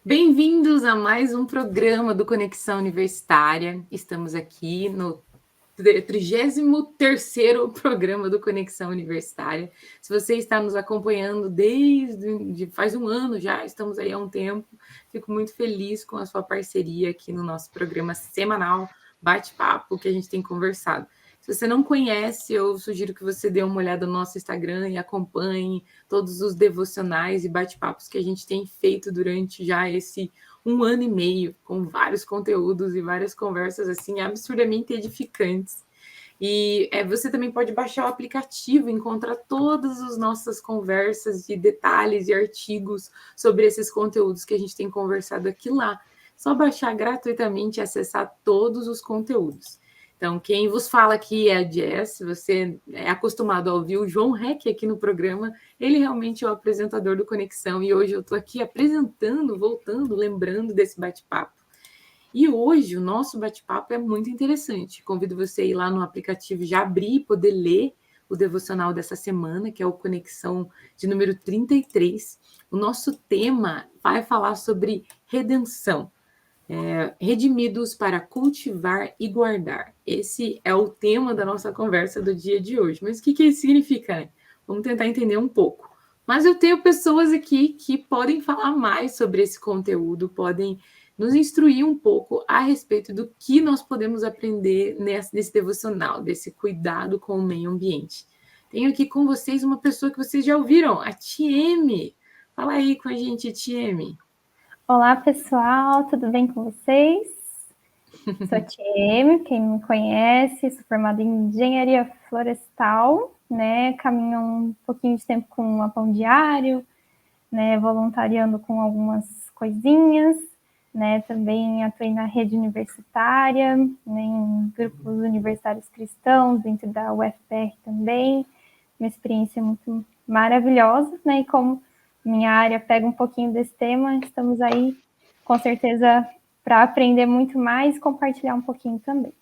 Bem-vindos a mais um programa do Conexão Universitária. Estamos aqui no 33º programa do Conexão Universitária. Se você está nos acompanhando desde faz um ano já, estamos aí há um tempo. Fico muito feliz com a sua parceria aqui no nosso programa semanal Bate-Papo que a gente tem conversado. Se você não conhece, eu sugiro que você dê uma olhada no nosso Instagram e acompanhe todos os devocionais e bate-papos que a gente tem feito durante já esse um ano e meio, com vários conteúdos e várias conversas assim absurdamente edificantes. E você também pode baixar o aplicativo, encontrar todas as nossas conversas e detalhes e artigos sobre esses conteúdos que a gente tem conversado aqui lá. Só baixar gratuitamente e acessar todos os conteúdos. Então, quem vos fala aqui é a Jess, você é acostumado a ouvir o João Heck aqui no programa, ele realmente é o apresentador do Conexão, e hoje eu estou aqui apresentando, voltando, lembrando desse bate-papo. E hoje o nosso bate-papo é muito interessante. Convido você a ir lá no aplicativo, já abrir e poder ler o devocional dessa semana, que é o Conexão de número 33. O nosso tema vai falar sobre redenção. Redimidos para cultivar e guardar. Esse é o tema da nossa conversa do dia de hoje. Mas o que isso significa, né? Vamos tentar entender um pouco. Mas eu tenho pessoas aqui que podem falar mais sobre esse conteúdo, podem nos instruir um pouco a respeito do que nós podemos aprender nesse devocional, desse cuidado com o meio ambiente. Tenho aqui com vocês uma pessoa que vocês já ouviram, a Tieme. Fala aí com a gente, Tieme. Olá, pessoal, tudo bem com vocês? Sou a Tieme, quem não me conhece, sou formada em Engenharia Florestal, né? Caminho um pouquinho de tempo com a Pão Diário, né? Voluntariando com algumas coisinhas, né? Também atuei na rede universitária, né? Em grupos universitários cristãos, dentro da UFPR também. Uma experiência muito maravilhosa, né? E como minha área pega um pouquinho desse tema, estamos aí, com certeza, para aprender muito mais e compartilhar um pouquinho também.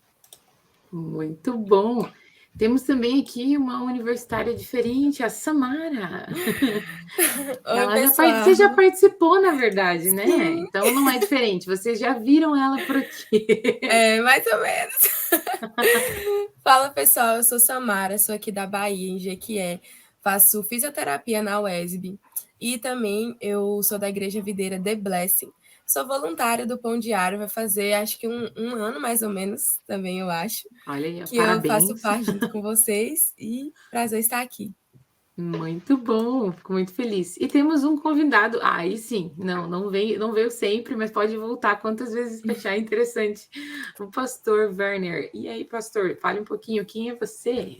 Muito bom. Temos também aqui uma universitária diferente, a Samara. Oi, pessoal. Você já participou, na verdade, né? Sim. Então não é diferente. Vocês já viram ela por aqui. Mais ou menos. Fala, pessoal. Eu sou Samara, sou aqui da Bahia, em Jequié. Faço fisioterapia na UESB. E também eu sou da Igreja Videira The Blessing. Sou voluntária do Pão Diário, vai fazer acho que um ano mais ou menos, também eu acho, Olha aí, que eu faço parabéns. parte junto com vocês e prazer estar aqui. Muito bom, fico muito feliz. E temos um convidado. Aí sim, não veio sempre, mas pode voltar quantas vezes achar interessante. O pastor Werner. E aí, pastor, fale um pouquinho, quem é você?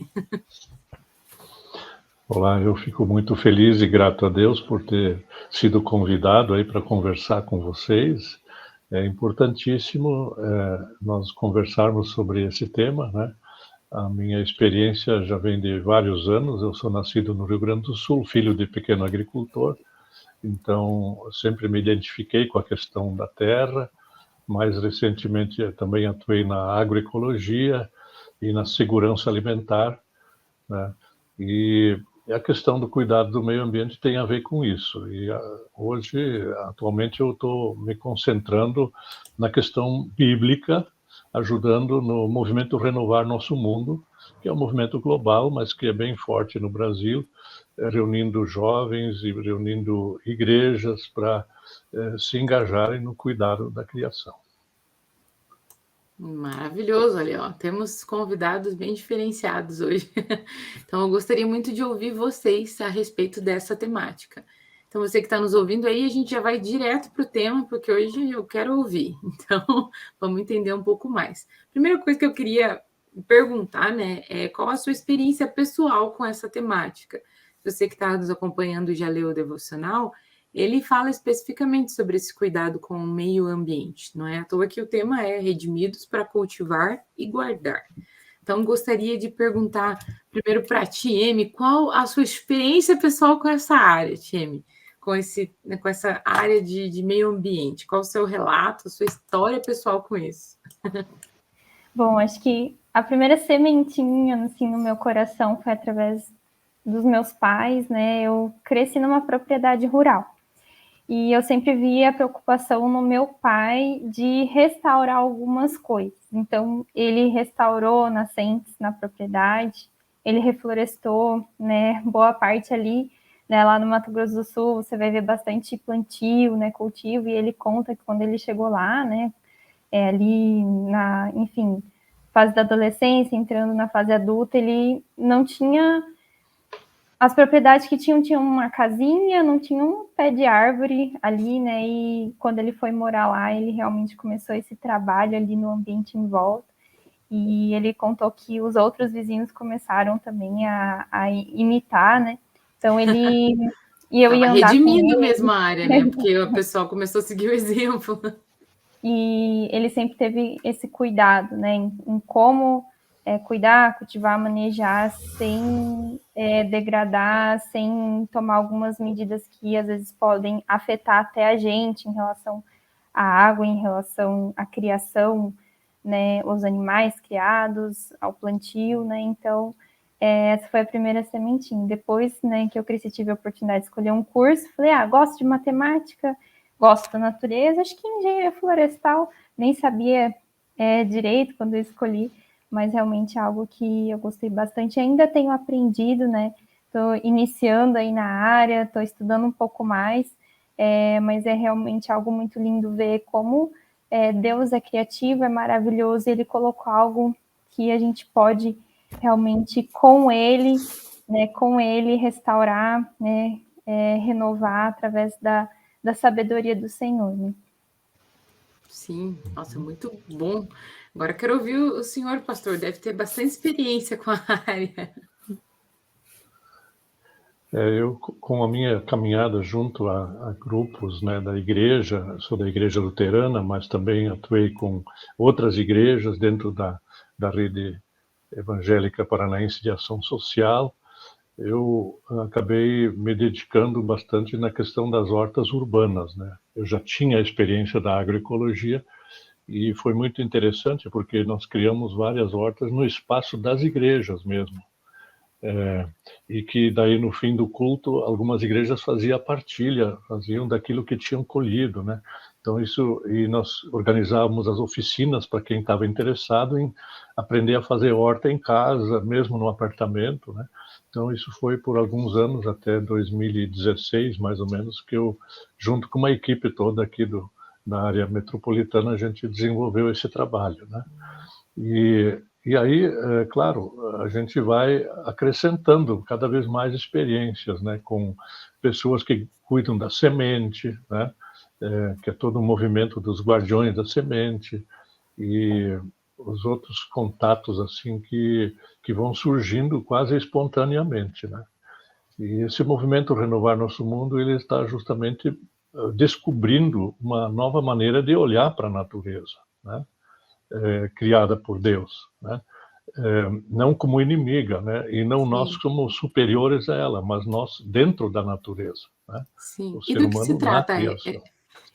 Olá, eu fico muito feliz e grato a Deus por ter sido convidado aí para conversar com vocês. É importantíssimo nós conversarmos sobre esse tema, né? A minha experiência já vem de vários anos. Eu sou nascido no Rio Grande do Sul, filho de pequeno agricultor, então sempre me identifiquei com a questão da terra. Mais recentemente também atuei na agroecologia e na segurança alimentar, né? E a questão do cuidado do meio ambiente tem a ver com isso. E hoje, atualmente, eu estou me concentrando na questão bíblica, ajudando no movimento Renovar Nosso Mundo, que é um movimento global, mas que é bem forte no Brasil, reunindo jovens e reunindo igrejas para se engajarem no cuidado da criação. Maravilhoso, olha, ó, temos convidados bem diferenciados hoje. Então, eu gostaria muito de ouvir vocês a respeito dessa temática. Então, você que está nos ouvindo aí, a gente já vai direto para o tema, porque hoje eu quero ouvir. Então, vamos entender um pouco mais. Primeira coisa que eu queria perguntar, né, é qual a sua experiência pessoal com essa temática? Você que está nos acompanhando e já leu o devocional, ele fala especificamente sobre esse cuidado com o meio ambiente. Não é à toa que o tema é redimidos para cultivar e guardar. Então, gostaria de perguntar primeiro para a Tieme, qual a sua experiência pessoal com essa área, Tieme? Com essa área de meio ambiente? Qual o seu relato, a sua história pessoal com isso? Bom, acho que a primeira sementinha assim, no meu coração foi através dos meus pais, né? Eu cresci numa propriedade rural. E eu sempre via a preocupação no meu pai de restaurar algumas coisas. Então, ele restaurou nascentes na propriedade, ele reflorestou, né, boa parte ali, né, lá no Mato Grosso do Sul, você vai ver bastante plantio, né, cultivo, e ele conta que quando ele chegou lá, né, ali na, enfim, fase da adolescência, entrando na fase adulta, ele não tinha... As propriedades que tinham uma casinha, não tinha um pé de árvore ali, né? E quando ele foi morar lá, ele realmente começou esse trabalho ali no ambiente em volta. E ele contou que os outros vizinhos começaram também a imitar, né? Então ele... E eu Estava ia andar com redimindo ele. mesmo a área, né? Porque o pessoal começou a seguir o exemplo. E ele sempre teve esse cuidado, né? Em como cuidar, cultivar, manejar sem degradar, sem tomar algumas medidas que às vezes podem afetar até a gente em relação à água, em relação à criação, né, os animais criados, ao plantio, né? Então, essa foi a primeira sementinha. Depois, né, que eu cresci, tive a oportunidade de escolher um curso, falei, gosto de matemática, gosto da natureza, acho que engenharia florestal, nem sabia direito quando eu escolhi, mas realmente é algo que eu gostei bastante. Ainda tenho aprendido, né? Estou iniciando aí na área, estou estudando um pouco mais, mas é realmente algo muito lindo ver como Deus é criativo, é maravilhoso, e Ele colocou algo que a gente pode realmente, com Ele, né, restaurar, né, renovar através da sabedoria do Senhor, né? Sim, nossa, muito bom. Agora quero ouvir o senhor, pastor, deve ter bastante experiência com a área. Eu, com a minha caminhada junto a grupos, né, da igreja, sou da igreja luterana, mas também atuei com outras igrejas dentro da rede evangélica paranaense de ação social, eu acabei me dedicando bastante na questão das hortas urbanas, né? Eu já tinha a experiência da agroecologia e foi muito interessante porque nós criamos várias hortas no espaço das igrejas mesmo. E que daí no fim do culto algumas igrejas faziam a partilha, faziam daquilo que tinham colhido, né? Então isso, e nós organizávamos as oficinas para quem estava interessado em aprender a fazer horta em casa, mesmo no apartamento, né? Então isso foi por alguns anos, até 2016 mais ou menos, que eu, junto com uma equipe toda aqui da área metropolitana, a gente desenvolveu esse trabalho, né? E aí, claro, a gente vai acrescentando cada vez mais experiências, né, com pessoas que cuidam da semente, né, que é todo um movimento dos guardiões da semente, e os outros contatos assim que vão surgindo quase espontaneamente, né? E esse movimento Renovar Nosso Mundo, ele está justamente descobrindo uma nova maneira de olhar para a natureza, né? Criada por Deus, né? Não como inimiga, né? E não nós como superiores a ela, mas nós dentro da natureza, né? Sim. O E ser do que se humano na trata? criação.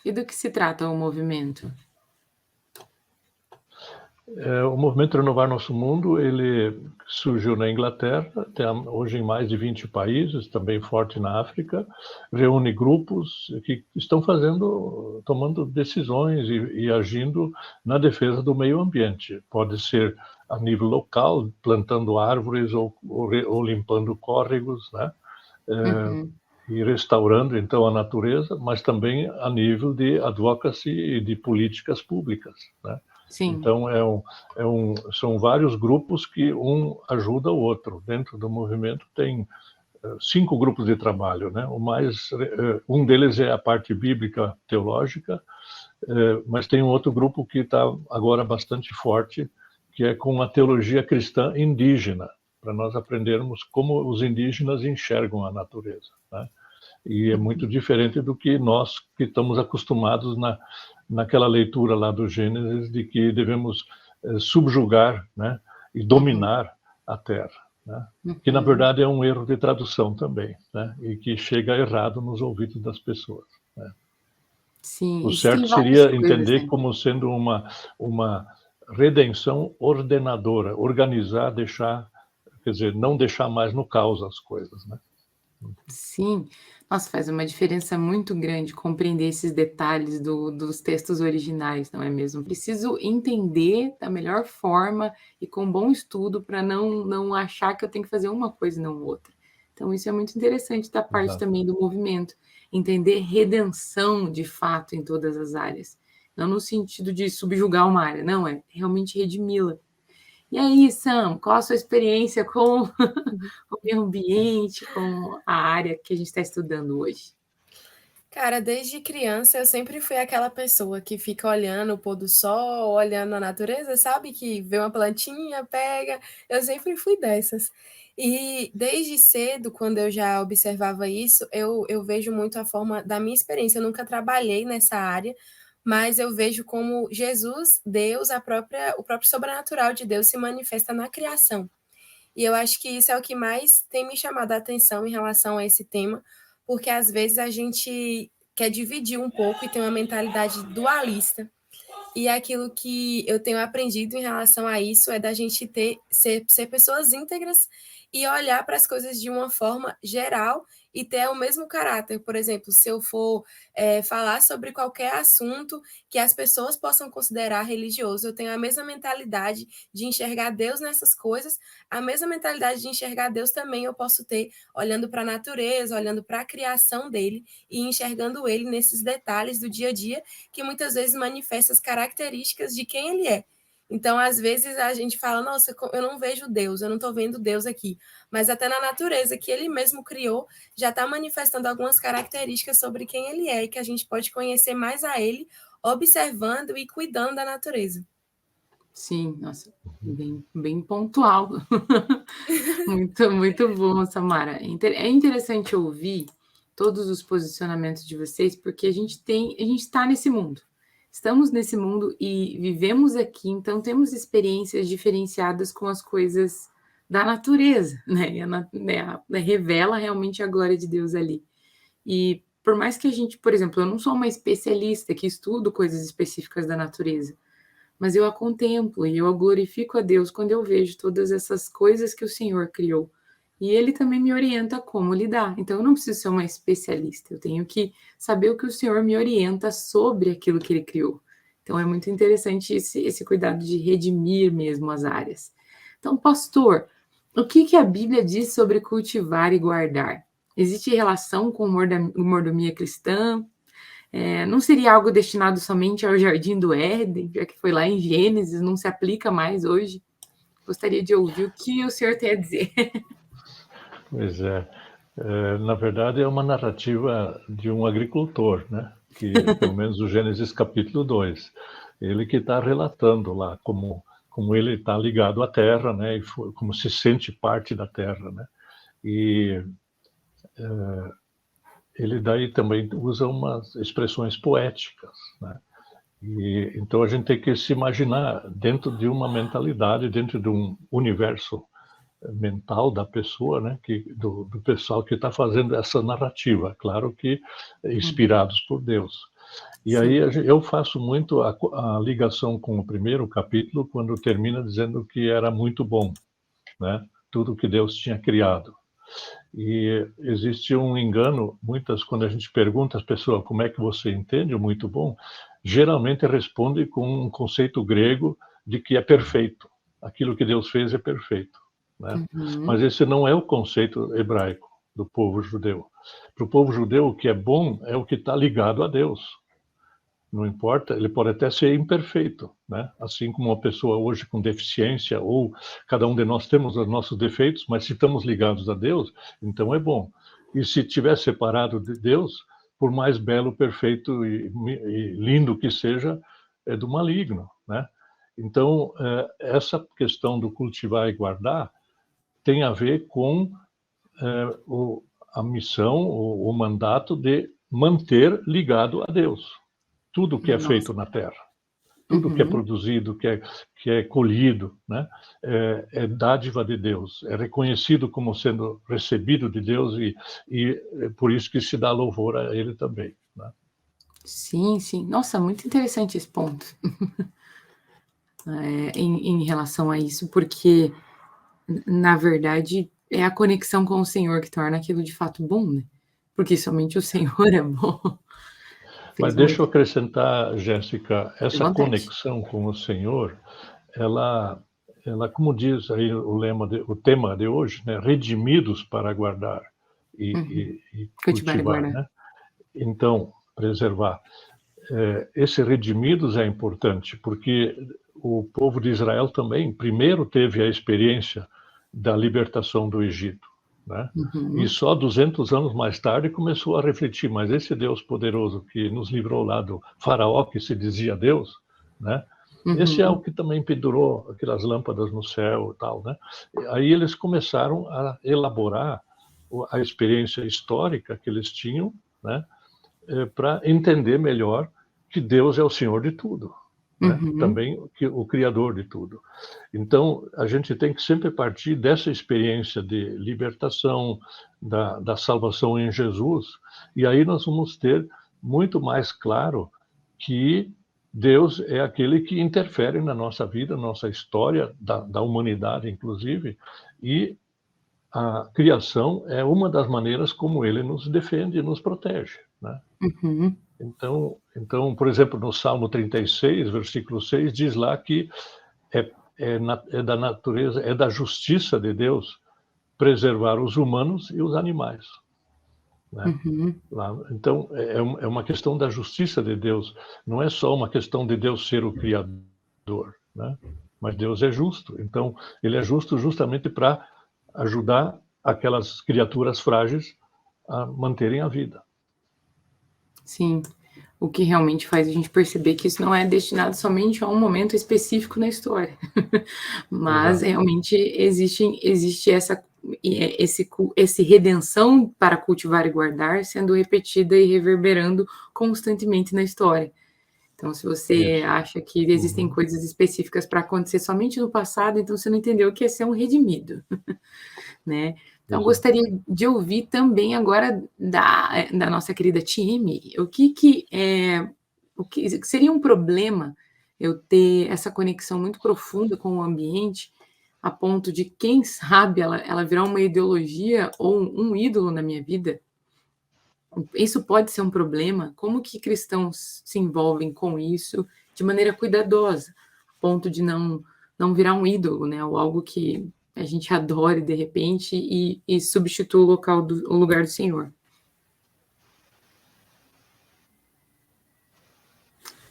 E do que se trata o movimento? O movimento Renovar Nosso Mundo, ele surgiu na Inglaterra, tem hoje em mais de 20 países, também forte na África, reúne grupos que estão tomando decisões e agindo na defesa do meio ambiente. Pode ser a nível local, plantando árvores ou limpando córregos, né? E restaurando então a natureza, mas também a nível de advocacy e de políticas públicas, né? Sim. Então são vários grupos que um ajuda o outro. Dentro do movimento tem 5 grupos de trabalho, né? Um deles é a parte bíblica teológica, mas tem um outro grupo que está agora bastante forte, que é com a teologia cristã indígena, para nós aprendermos como os indígenas enxergam a natureza, né? E é muito diferente do que nós que estamos acostumados naquela leitura lá do Gênesis de que devemos subjugar, né, e dominar a terra, né? Que na verdade é um erro de tradução também, né? E que chega errado nos ouvidos das pessoas, né? Sim, o certo seria entender como sendo uma redenção ordenadora, organizar, deixar, quer dizer, não deixar mais no caos as coisas, né? Sim. Nossa, faz uma diferença muito grande compreender esses detalhes dos textos originais, não é mesmo? Preciso entender da melhor forma e com bom estudo para não achar que eu tenho que fazer uma coisa e não outra. Então, isso é muito interessante da parte Exato. também do movimento, entender redenção de fato em todas as áreas. Não no sentido de subjugar uma área, não, é realmente redimi-la. E aí, Sam, qual a sua experiência com o meio ambiente, com a área que a gente está estudando hoje? Cara, desde criança eu sempre fui aquela pessoa que fica olhando o pôr do sol, olhando a natureza, sabe? Que vê uma plantinha, pega. Eu sempre fui dessas. E desde cedo, quando eu já observava isso, eu vejo muito a forma da minha experiência. Eu nunca trabalhei nessa área, mas eu vejo como Jesus, Deus, o próprio sobrenatural de Deus se manifesta na criação. E eu acho que isso é o que mais tem me chamado a atenção em relação a esse tema, porque às vezes a gente quer dividir um pouco e tem uma mentalidade dualista. E aquilo que eu tenho aprendido em relação a isso é da gente ser pessoas íntegras e olhar para as coisas de uma forma geral e ter o mesmo caráter. Por exemplo, se eu for falar sobre qualquer assunto que as pessoas possam considerar religioso, eu tenho a mesma mentalidade de enxergar Deus nessas coisas, a mesma mentalidade de enxergar Deus também eu posso ter olhando para a natureza, olhando para a criação dele e enxergando ele nesses detalhes do dia a dia que muitas vezes manifesta as características de quem ele é. Então, às vezes, a gente fala, nossa, eu não vejo Deus, eu não estou vendo Deus aqui. Mas até na natureza que ele mesmo criou, já está manifestando algumas características sobre quem ele é e que a gente pode conhecer mais a ele, observando e cuidando da natureza. Sim, nossa, bem pontual. Muito bom, Samara. É interessante ouvir todos os posicionamentos de vocês, porque a gente está nesse mundo. Estamos nesse mundo e vivemos aqui, então temos experiências diferenciadas com as coisas da natureza, né? Revela realmente a glória de Deus ali. E por mais que a gente, por exemplo, eu não sou uma especialista que estudo coisas específicas da natureza, mas eu a contemplo e eu a glorifico a Deus quando eu vejo todas essas coisas que o Senhor criou. E Ele também me orienta como lidar. Então, eu não preciso ser uma especialista, eu tenho que saber o que o Senhor me orienta sobre aquilo que Ele criou. Então, é muito interessante esse cuidado de redimir mesmo as áreas. Então, pastor, o que a Bíblia diz sobre cultivar e guardar? Existe relação com mordomia cristã? Não seria algo destinado somente ao Jardim do Éden, já que foi lá em Gênesis, não se aplica mais hoje? Gostaria de ouvir o que o senhor tem a dizer. Pois é. Na verdade, é uma narrativa de um agricultor, né? Que, pelo menos o Gênesis capítulo 2, ele que está relatando lá como ele está ligado à terra, né? E como se sente parte da terra, né? E ele daí também usa umas expressões poéticas, né? E então a gente tem que se imaginar dentro de uma mentalidade, dentro de um universo mental da pessoa, né, do pessoal que está fazendo essa narrativa, claro que inspirados por Deus. E aí eu faço muito a ligação com o primeiro capítulo, quando termina dizendo que era muito bom, né, tudo que Deus tinha criado. E existe um engano, quando a gente pergunta às pessoas como é que você entende o muito bom, geralmente responde com um conceito grego de que é perfeito. Aquilo que Deus fez é perfeito, né? Mas esse não é o conceito hebraico do povo judeu. Para o povo judeu, o que é bom é o que está ligado a Deus. Não importa, ele pode até ser imperfeito, né? Assim como uma pessoa hoje com deficiência, ou cada um de nós temos os nossos defeitos, mas se estamos ligados a Deus, então é bom. E se estiver separado de Deus, por mais belo, perfeito e lindo que seja, é do maligno, né? Então, essa questão do cultivar e guardar tem a ver com a missão, o mandato de manter ligado a Deus tudo que é feito na terra, tudo que é produzido, que é colhido, né, é dádiva de Deus, é reconhecido como sendo recebido de Deus e é por isso que se dá louvor a Ele também, né? Sim. Nossa, muito interessante esse ponto. Em relação a isso, porque, na verdade, é a conexão com o Senhor que torna aquilo de fato bom, né? porque somente o Senhor é bom. Mas deixa eu acrescentar, Jéssica, essa vontade. conexão com o Senhor, ela, como diz aí o tema de hoje, né? Redimidos para guardar e Cultivar e cultivar, guardar. né? Então, preservar. Esse redimidos é importante, porque o povo de Israel também primeiro teve a experiência da libertação do Egito, né? E só 200 anos mais tarde começou a refletir, mas esse Deus poderoso que nos livrou lá do faraó, que se dizia Deus, né? Esse é o que também pendurou aquelas lâmpadas no céu e tal, né? Aí eles começaram a elaborar a experiência histórica que eles tinham, né? Para entender melhor que Deus é o Senhor de tudo, né? Também o Criador de tudo. Então, a gente tem que sempre partir dessa experiência de libertação, da salvação em Jesus, e aí nós vamos ter muito mais claro que Deus é aquele que interfere na nossa vida, na nossa história, da humanidade, inclusive, e a criação é uma das maneiras como ele nos defende e nos protege, né? Então, por exemplo, no Salmo 36, versículo 6, diz lá que é da natureza, é da justiça de Deus preservar os humanos e os animais, né? Então, é uma questão da justiça de Deus, não é só uma questão de Deus ser o Criador, né? Mas Deus é justo, então ele é justo justamente para ajudar aquelas criaturas frágeis a manterem a vida. Sim, o que realmente faz a gente perceber que isso não é destinado somente a um momento específico na história, mas realmente existe esse redenção para cultivar e guardar sendo repetida e reverberando constantemente na história. Então, se você acha que existem coisas específicas para acontecer somente no passado, então você não entendeu o que é ser um redimido, né? Então, gostaria de ouvir também agora da nossa querida Tieme, o que seria um problema eu ter essa conexão muito profunda com o ambiente, a ponto de, quem sabe, ela virar uma ideologia ou um ídolo na minha vida? Isso pode ser um problema? Como que cristãos se envolvem com isso de maneira cuidadosa, a ponto de não virar um ídolo, né? Ou algo que a gente adore de repente e substitua o lugar do Senhor.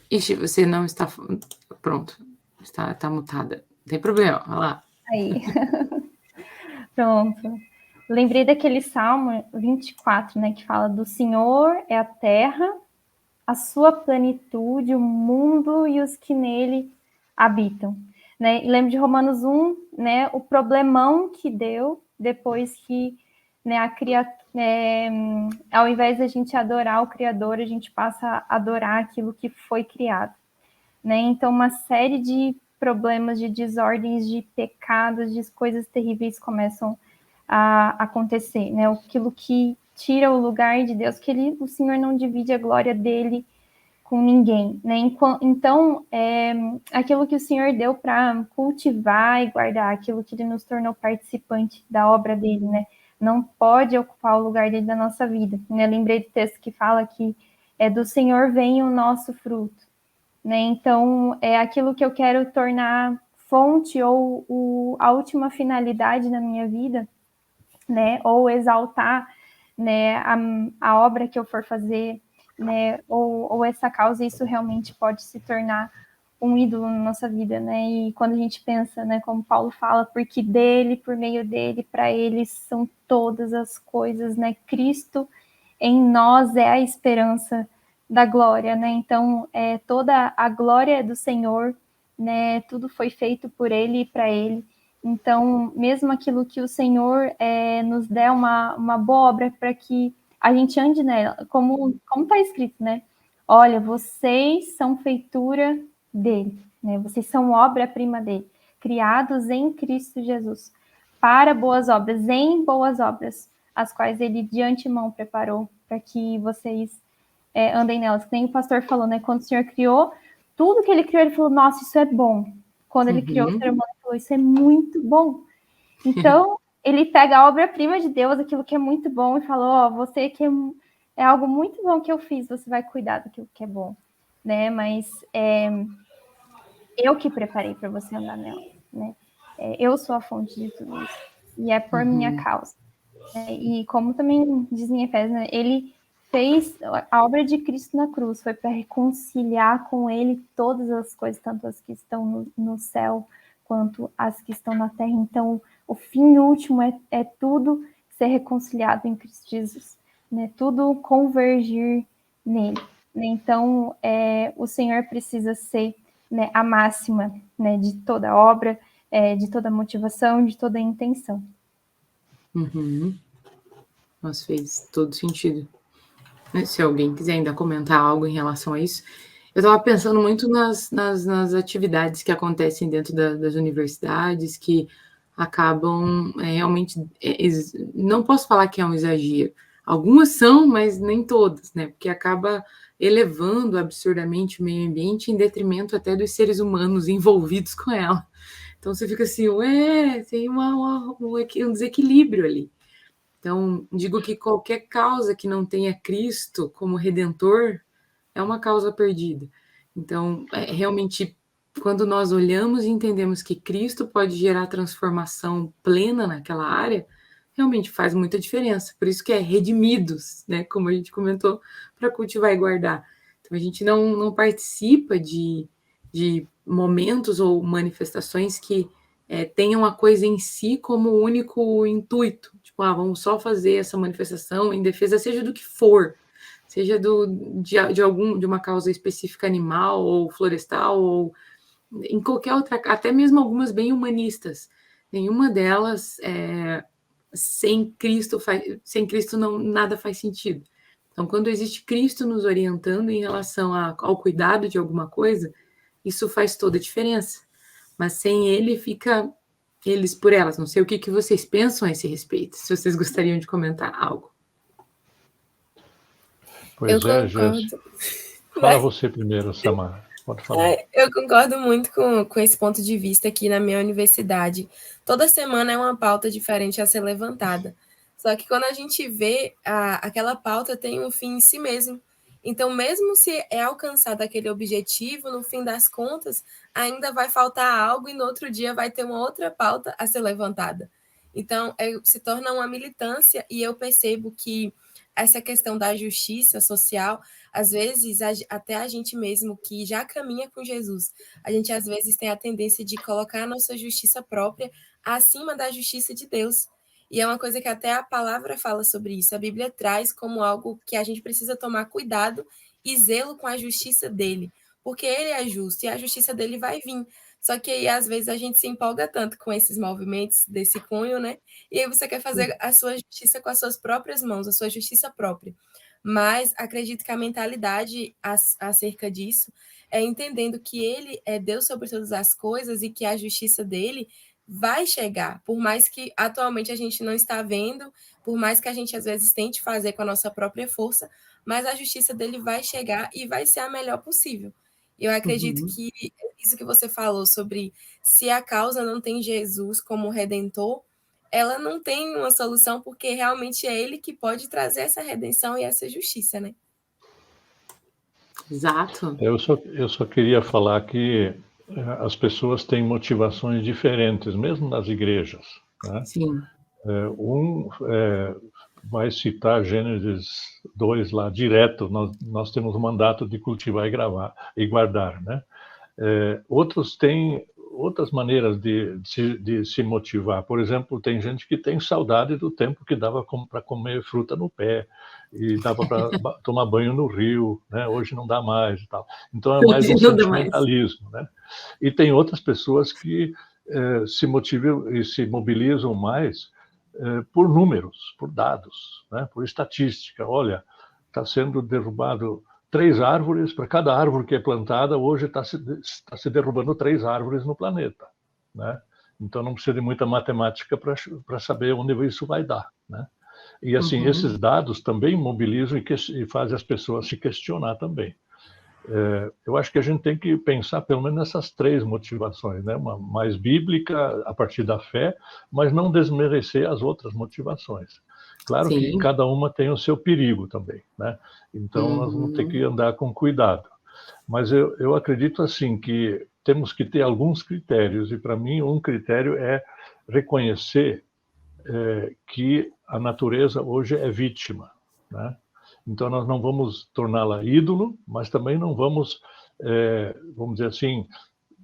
Ixi, você não está... Pronto, está mutada. Não tem problema, olha lá. Aí. Pronto. Lembrei daquele Salmo 24, né, que fala do Senhor é a terra, a sua plenitude, o mundo e os que nele habitam. Né? E lembro de Romanos 1, né, o problemão que deu depois que, né, ao invés de a gente adorar o Criador, a gente passa a adorar aquilo que foi criado. Né? Então, uma série de problemas, de desordens, de pecados, de coisas terríveis começam a acontecer. Né? Aquilo que tira o lugar de Deus, que o Senhor não divide a glória dele com ninguém, né? Então, aquilo que o Senhor deu para cultivar e guardar, aquilo que ele nos tornou participante da obra dele, né? Não pode ocupar o lugar dele da nossa vida, né? Lembrei do texto que fala que do Senhor vem o nosso fruto, né? Então, é aquilo que eu quero tornar fonte ou a última finalidade na minha vida, né? Ou exaltar, né, a obra que eu for fazer, né, ou essa causa, isso realmente pode se tornar um ídolo na nossa vida, né? E quando a gente pensa, né, como Paulo fala, porque dele, por meio dele, para ele são todas as coisas, né? Cristo em nós é a esperança da glória, né? Então, toda a glória do Senhor, né? Tudo foi feito por ele e para ele. Então, mesmo aquilo que o Senhor nos der uma boa obra para que a gente ande nela, como está escrito, né? Olha, vocês são feitura dele, né? Vocês são obra-prima dele, criados em Cristo Jesus, para boas obras, em boas obras, as quais ele de antemão preparou para que vocês andem nelas. Que nem o pastor falou, né? Quando o Senhor criou, tudo que ele criou, ele falou, nossa, isso é bom. Quando ele criou o ser humano, ele falou, isso é muito bom. Então, ele pega a obra-prima de Deus, aquilo que é muito bom, e fala, você que é algo muito bom que eu fiz, você vai cuidar daquilo que é bom, né? Mas eu que preparei para você andar nela, né? Eu sou a fonte de tudo isso, e é por minha causa. E como também diz em Efésios, né, ele fez a obra de Cristo na cruz, foi para reconciliar com ele todas as coisas, tanto as que estão no céu, quanto as que estão na terra. Então, o fim último é tudo ser reconciliado em Cristo Jesus, né? Tudo convergir nele. Né? Então, o Senhor precisa ser, né, a máxima, né, de toda obra, de toda motivação, de toda intenção. Nossa, fez todo sentido. Se alguém quiser ainda comentar algo em relação a isso. Eu estava pensando muito nas atividades que acontecem dentro das universidades, que acabam realmente... não posso falar que é um exagero. Algumas são, mas nem todas, né? Porque acaba elevando absurdamente o meio ambiente em detrimento até dos seres humanos envolvidos com ela. Então você fica assim, tem um desequilíbrio ali. Então, digo que qualquer causa que não tenha Cristo como Redentor é uma causa perdida. Então, realmente, quando nós olhamos e entendemos que Cristo pode gerar transformação plena naquela área, realmente faz muita diferença. Por isso que é redimidos, né? Como a gente comentou, para cultivar e guardar. Então, a gente não participa de momentos ou manifestações que tenham a coisa em si como único intuito. Tipo, vamos só fazer essa manifestação em defesa, seja do que for, seja de uma causa específica animal ou florestal, ou em qualquer outra, até mesmo algumas bem humanistas. Nenhuma delas, sem Cristo nada faz sentido. Então, quando existe Cristo nos orientando em relação ao cuidado de alguma coisa, isso faz toda a diferença. Mas sem ele, fica eles por elas. Não sei o que vocês pensam a esse respeito, se vocês gostariam de comentar algo. Pois Jéssica. Fala você primeiro, Samara. Pode falar. Eu concordo muito com esse ponto de vista aqui na minha universidade. Toda semana é uma pauta diferente a ser levantada. Só que quando a gente vê, aquela pauta tem um fim em si mesmo. Então, mesmo se é alcançado aquele objetivo, no fim das contas, ainda vai faltar algo e no outro dia vai ter uma outra pauta a ser levantada. Então, se torna uma militância e eu percebo que essa questão da justiça social, às vezes, até a gente mesmo que já caminha com Jesus, a gente às vezes tem a tendência de colocar a nossa justiça própria acima da justiça de Deus. E é uma coisa que até a palavra fala sobre isso. A Bíblia traz como algo que a gente precisa tomar cuidado e zelo com a justiça dele, porque ele é justo e a justiça dele vai vir. Só que aí, às vezes, a gente se empolga tanto com esses movimentos desse cunho, né? E aí você quer fazer a sua justiça com as suas próprias mãos, a sua justiça própria. Mas acredito que a mentalidade acerca disso é entendendo que ele é Deus sobre todas as coisas e que a justiça dele vai chegar, por mais que atualmente a gente não está vendo, por mais que a gente às vezes tente fazer com a nossa própria força, mas a justiça dele vai chegar e vai ser a melhor possível. Eu acredito que isso que você falou sobre se a causa não tem Jesus como Redentor, ela não tem uma solução, porque realmente é ele que pode trazer essa redenção e essa justiça, né? Exato. Eu só queria falar que as pessoas têm motivações diferentes, mesmo nas igrejas. Né? Sim. Vai citar Gênesis 2 lá direto, nós temos o mandato de cultivar e guardar. Né? Outros têm outras maneiras de se motivar. Por exemplo, tem gente que tem saudade do tempo que dava para comer fruta no pé, e dava para tomar banho no rio, né? Hoje não dá mais e tal. Então é mais um sentimentalismo, né? E tem outras pessoas que se motivam e se mobilizam mais por números, por dados, né? Por estatística. Olha, está sendo derrubado 3 árvores, para cada árvore que é plantada, hoje está se derrubando 3 árvores no planeta. Né? Então não precisa de muita matemática para saber onde isso vai dar. Né? E assim, esses dados também mobilizam e fazem as pessoas se questionar também. Eu acho que a gente tem que pensar pelo menos nessas 3 motivações, né? Uma mais bíblica, a partir da fé, mas não desmerecer as outras motivações. Claro que Sim. cada uma tem o seu perigo também, né? Então nós vamos ter que andar com cuidado. Mas eu acredito assim que temos que ter alguns critérios, e para mim um critério é reconhecer que a natureza hoje é vítima, né? Então nós não vamos torná-la ídolo, mas também não vamos, vamos dizer assim,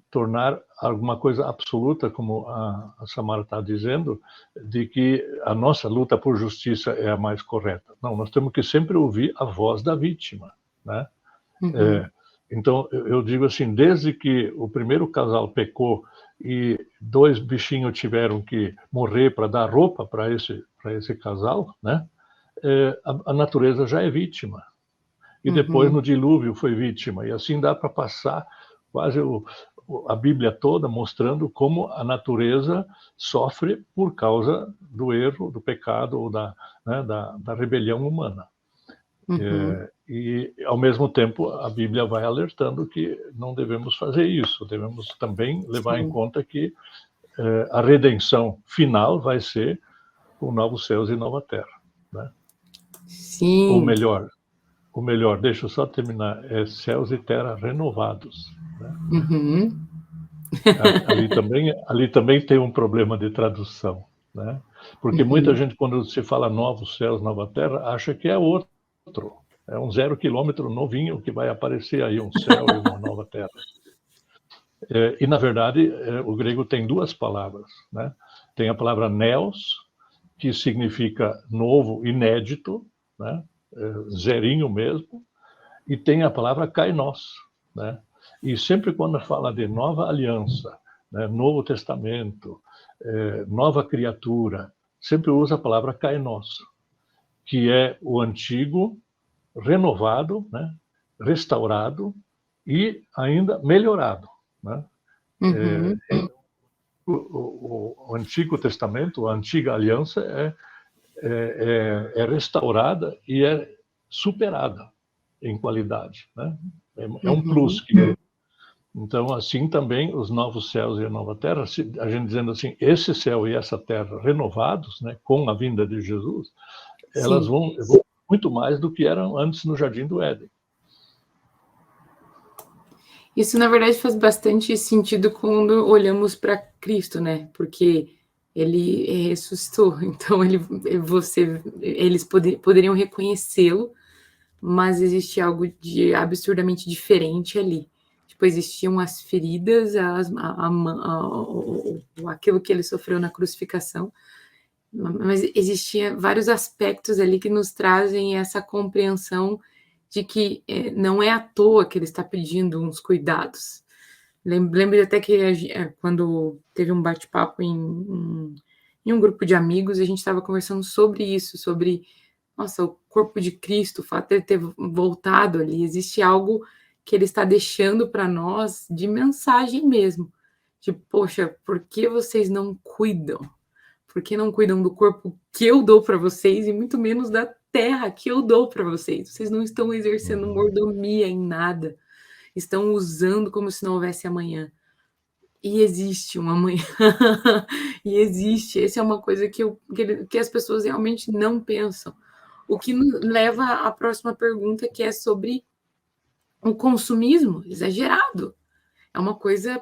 tornar alguma coisa absoluta, como a Samara está dizendo, de que a nossa luta por justiça é a mais correta. Não, nós temos que sempre ouvir a voz da vítima, né? Então, eu digo assim, desde que o primeiro casal pecou e 2 bichinhos tiveram que morrer para dar roupa para esse casal, né? A natureza já é vítima. E depois no dilúvio foi vítima. E assim dá para passar quase a Bíblia toda mostrando como a natureza sofre por causa do erro, do pecado ou da rebelião humana. E, ao mesmo tempo, a Bíblia vai alertando que não devemos fazer isso. Devemos também levar em conta que a redenção final vai ser com novos céus e nova terra, né? Sim. O melhor, deixa eu só terminar, é céus e terra renovados, né? Ali também tem um problema de tradução, né? Porque muita gente, quando se fala novos céus, nova terra, acha que é outro. É um 0 quilômetro novinho que vai aparecer aí, um céu e uma nova terra. E, na verdade, o grego tem 2 palavras, né? Tem a palavra neos, que significa novo, inédito, né? Zerinho mesmo, e tem a palavra kainos, né? E sempre quando fala de nova aliança, né? Novo Testamento, nova criatura, sempre usa a palavra kainos, que é o antigo renovado, né? Restaurado e ainda melhorado, né? O Antigo Testamento, a antiga aliança é restaurada e é superada em qualidade, né? É um plus. Então, assim também, os novos céus e a nova terra, a gente dizendo assim, esse céu e essa terra renovados, né, com a vinda de Jesus, elas vão muito mais do que eram antes no Jardim do Éden. Isso, na verdade, faz bastante sentido quando olhamos para Cristo, né? Porque ele ressuscitou, então eles poderiam reconhecê-lo, mas existe algo de absurdamente diferente ali. Tipo, existiam as feridas, aquilo que ele sofreu na crucificação, mas existia vários aspectos ali que nos trazem essa compreensão de que não é à toa que ele está pedindo uns cuidados. Lembro até que quando teve um bate-papo em um grupo de amigos, a gente estava conversando sobre isso, sobre, nossa, o corpo de Cristo, o fato de ele ter voltado ali, existe algo que ele está deixando para nós de mensagem mesmo. Tipo, poxa, por que vocês não cuidam? Por que não cuidam do corpo que eu dou para vocês e muito menos da terra que eu dou para vocês? Vocês não estão exercendo mordomia em nada. Estão usando como se não houvesse amanhã. E existe um amanhã. E existe. Essa é uma coisa que as pessoas realmente não pensam. O que nos leva à próxima pergunta, que é sobre o consumismo exagerado. É uma coisa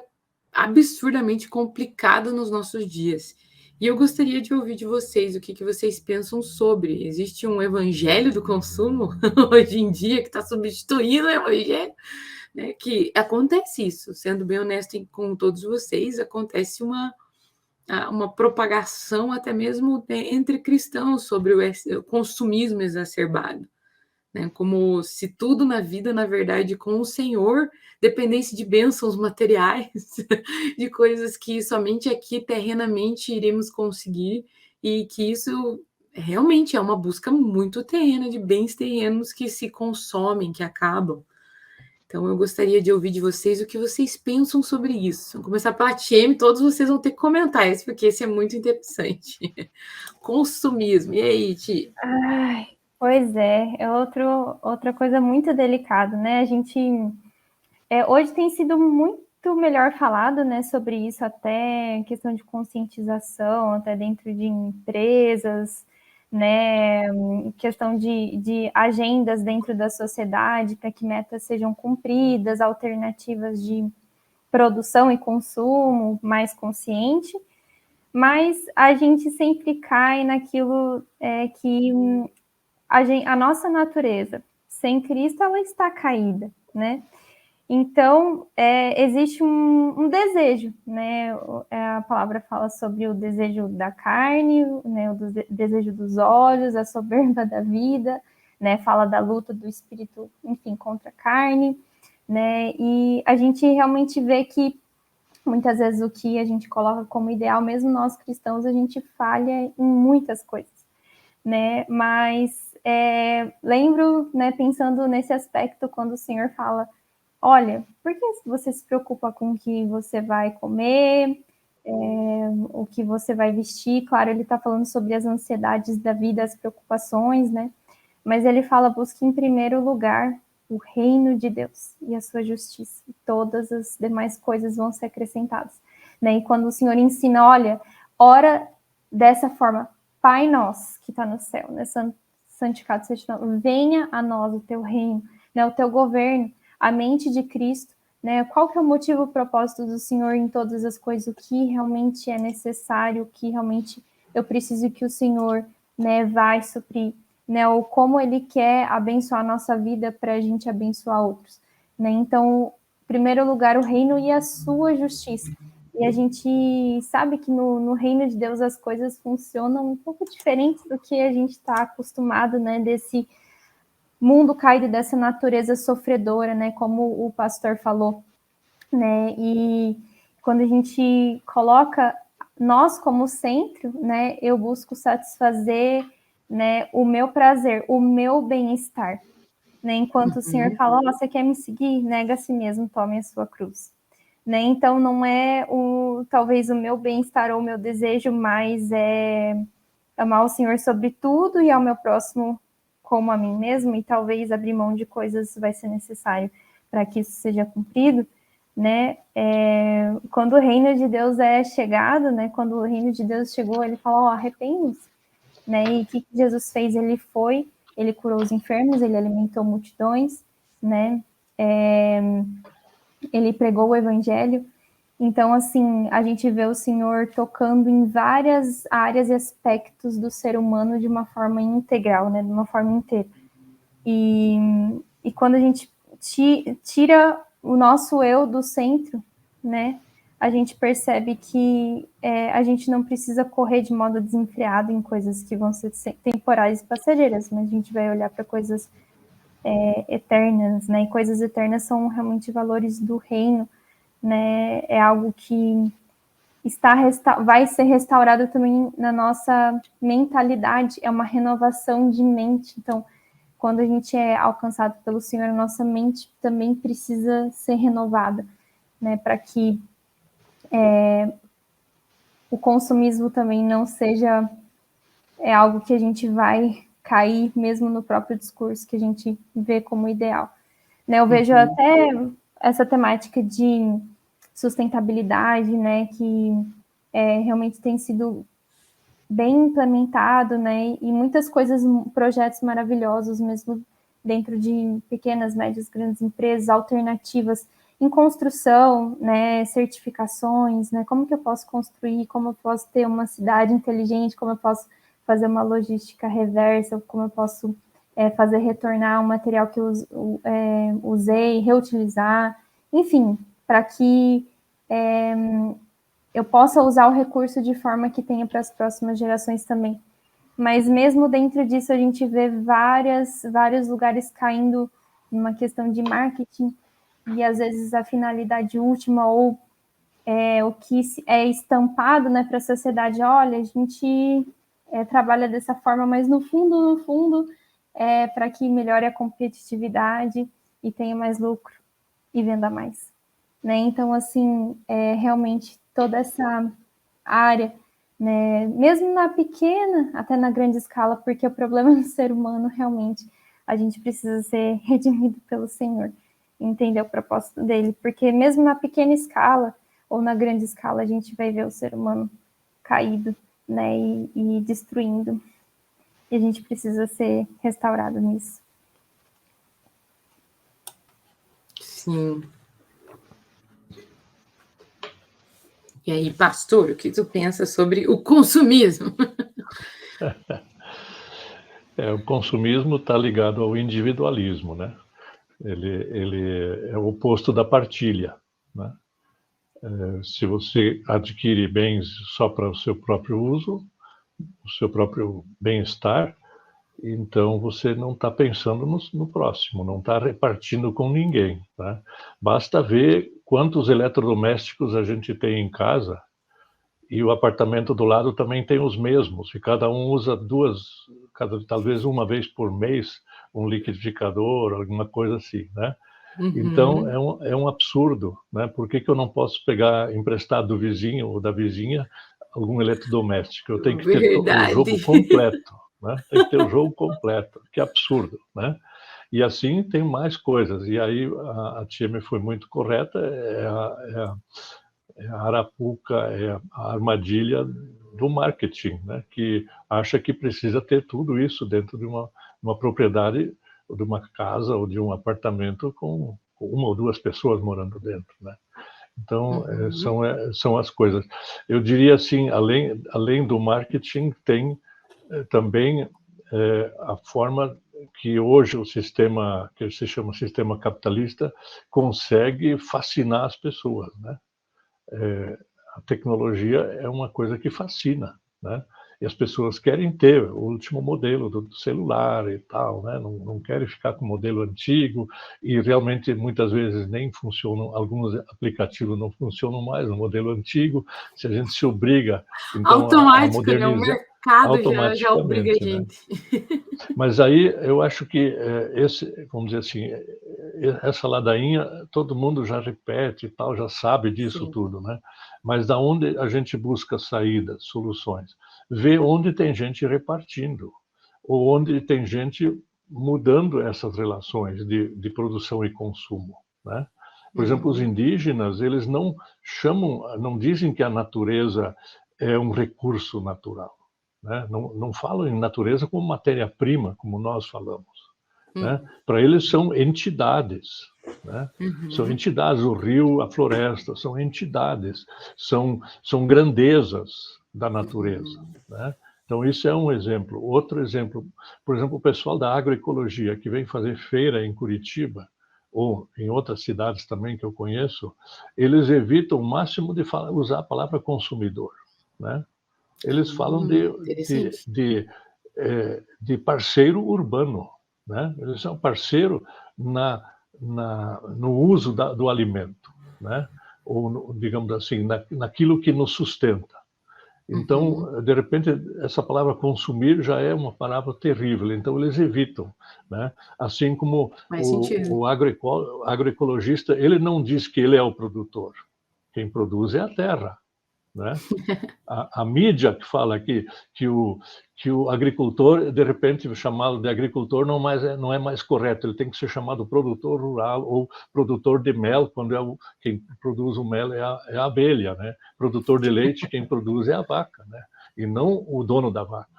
absurdamente complicada nos nossos dias. E eu gostaria de ouvir de vocês o que vocês pensam sobre. Existe um evangelho do consumo hoje em dia que está substituindo o evangelho, né? Que acontece isso, sendo bem honesto com todos vocês, acontece uma propagação até mesmo entre cristãos sobre o consumismo exacerbado. Né, como se tudo na vida, na verdade, com o Senhor, dependesse de bênçãos materiais, de coisas que somente aqui terrenamente iremos conseguir, e que isso realmente é uma busca muito terrena de bens terrenos que se consomem, que acabam. Então, eu gostaria de ouvir de vocês o que vocês pensam sobre isso. Vamos começar pela TM, todos vocês vão ter que comentar isso, porque esse é muito interessante. Consumismo. E aí, Ti? Ai, pois é outra coisa muito delicada, né? A gente Hoje tem sido muito melhor falado, né, sobre isso, até questão de conscientização, até dentro de empresas, né, questão de agendas dentro da sociedade para que metas sejam cumpridas, alternativas de produção e consumo mais consciente, mas a gente sempre cai naquilo que a nossa natureza, sem Cristo, ela está caída, né? Então, existe um desejo, né? A palavra fala sobre o desejo da carne, né? O desejo dos olhos, a soberba da vida, né? Fala da luta do espírito, enfim, contra a carne, né? E a gente realmente vê que muitas vezes o que a gente coloca como ideal, mesmo nós cristãos, a gente falha em muitas coisas, né? Mas lembro, né, pensando nesse aspecto, quando o Senhor fala: olha, por que você se preocupa com o que você vai comer, o que você vai vestir? Claro, ele está falando sobre as ansiedades da vida, as preocupações, né? Mas ele fala: busque em primeiro lugar o reino de Deus e a sua justiça, e todas as demais coisas vão ser acrescentadas, né? E quando o Senhor ensina, olha, ora dessa forma: Pai nosso que está no céu, né? Santificado seja o teu nome, venha a nós o teu reino, né? O teu governo, a mente de Cristo, né? Qual que é o motivo, o propósito do Senhor em todas as coisas, o que realmente é necessário, o que realmente eu preciso que o Senhor, né, vai suprir, né? Ou como Ele quer abençoar a nossa vida para a gente abençoar outros, né? Então, em primeiro lugar, o reino e a sua justiça. E a gente sabe que no reino de Deus as coisas funcionam um pouco diferentes do que a gente está acostumado, né? Desse mundo caído, dessa natureza sofredora, né? Como o pastor falou, né? E quando a gente coloca nós como centro, né? Eu busco satisfazer, né, o meu prazer, o meu bem-estar, né? Enquanto o Senhor fala: você quer me seguir? Nega a si mesmo, tome a sua cruz. Né? Então não é talvez o meu bem-estar ou o meu desejo, mas é amar o Senhor sobre tudo e ao meu próximo como a mim mesmo, e talvez abrir mão de coisas vai ser necessário para que isso seja cumprido, né? Quando o reino de Deus é chegado, né? Quando o reino de Deus chegou, ele fala: arrepende-se, né? E o que Jesus fez? Ele curou os enfermos, ele alimentou multidões, né? Ele pregou o evangelho. Então, assim, a gente vê o Senhor tocando em várias áreas e aspectos do ser humano de uma forma integral, né? De uma forma inteira. E quando a gente tira o nosso eu do centro, né? A gente percebe que a gente não precisa correr de modo desenfreado em coisas que vão ser temporais e passageiras, mas a gente vai olhar para coisas eternas, né? E coisas eternas são realmente valores do reino, né? É algo que vai ser restaurado também na nossa mentalidade, é uma renovação de mente. Então, quando a gente é alcançado pelo Senhor, a nossa mente também precisa ser renovada, né? Para que o consumismo também não seja algo que a gente vai cair mesmo no próprio discurso que a gente vê como ideal. Né? Eu vejo até essa temática de sustentabilidade, né, que realmente tem sido bem implementado, né, e muitas coisas, projetos maravilhosos mesmo dentro de pequenas, médias, grandes empresas, alternativas em construção, né, certificações, né, como que eu posso construir, como eu posso ter uma cidade inteligente, como eu posso fazer uma logística reversa, como eu posso fazer retornar um material que eu usei, reutilizar, enfim, para que eu possa usar o recurso de forma que tenha para as próximas gerações também. Mas mesmo dentro disso, a gente vê vários lugares caindo numa questão de marketing, e às vezes a finalidade última ou o que é estampado, né, para a sociedade: olha, a gente trabalha dessa forma, mas no fundo, é para que melhore a competitividade e tenha mais lucro e venda mais. Né? Então, assim, realmente toda essa área, né, mesmo na pequena, até na grande escala, porque o problema do ser humano, realmente, a gente precisa ser redimido pelo Senhor. entender o propósito dele, porque mesmo na pequena escala ou na grande escala a gente vai ver o ser humano caído, né, e destruindo, e a gente precisa ser restaurado nisso. Sim. E aí, pastor, o que tu pensa sobre o consumismo? O consumismo está ligado ao individualismo, né? Ele é o oposto da partilha, né? Se você adquire bens só para o seu próprio uso, o seu próprio bem-estar, então você não está pensando no próximo, não está repartindo com ninguém, tá? Basta ver quantos eletrodomésticos a gente tem em casa e o apartamento do lado também tem os mesmos, e cada um usa talvez uma vez por mês, um liquidificador, alguma coisa assim, né? Então, é um absurdo, né? Por que eu não posso pegar emprestado do vizinho ou da vizinha algum eletrodoméstico? Eu tenho que ter o jogo completo, né? Tem que ter o jogo completo, que absurdo, né? E assim tem mais coisas. E aí a Tieme foi muito correta, a arapuca, é a armadilha do marketing, né? Que acha que precisa ter tudo isso dentro de uma propriedade, de uma casa ou de um apartamento com uma ou duas pessoas morando dentro, né? Então, são as coisas. Eu diria assim, além do marketing, tem também a forma que hoje o sistema, que se chama sistema capitalista, consegue fascinar as pessoas, né? A tecnologia é uma coisa que fascina, né? E as pessoas querem ter o último modelo do celular e tal, né? Não querem ficar com o modelo antigo, e realmente muitas vezes nem funcionam, alguns aplicativos não funcionam mais no modelo antigo. Se a gente se obriga, então, a modernizar, né? O mercado já obriga a gente. Né? Mas aí eu acho que vamos dizer assim, essa ladainha todo mundo já repete e tal, já sabe disso tudo, né? Mas da onde a gente busca saídas, soluções? Vê onde tem gente repartindo, ou onde tem gente mudando essas relações de produção e consumo, né? Por exemplo, os indígenas, eles não dizem que a natureza é um recurso natural, né? Não falam em natureza como matéria-prima, como nós falamos, né? Para eles são entidades, né? São entidades, o rio, a floresta, são entidades, são grandezas da natureza, né? Então, isso é um exemplo. Outro exemplo, por exemplo, o pessoal da agroecologia que vem fazer feira em Curitiba, ou em outras cidades também que eu conheço, eles evitam o máximo de usar a palavra consumidor, né? Eles falam de parceiro urbano, né? Eles são parceiro no uso do alimento, né? Ou, digamos assim, naquilo que nos sustenta. Então, de repente, essa palavra consumir já é uma palavra terrível, então eles evitam, né? Assim como o agroecologista, ele não diz que ele é o produtor, quem produz é a terra, né? A mídia que fala que o agricultor, de repente, chamá-lo de agricultor não é mais correto, ele tem que ser chamado produtor rural ou produtor de mel, quando quem produz o mel é a abelha, né? Produtor de leite, quem produz é a vaca, né? E não o dono da vaca.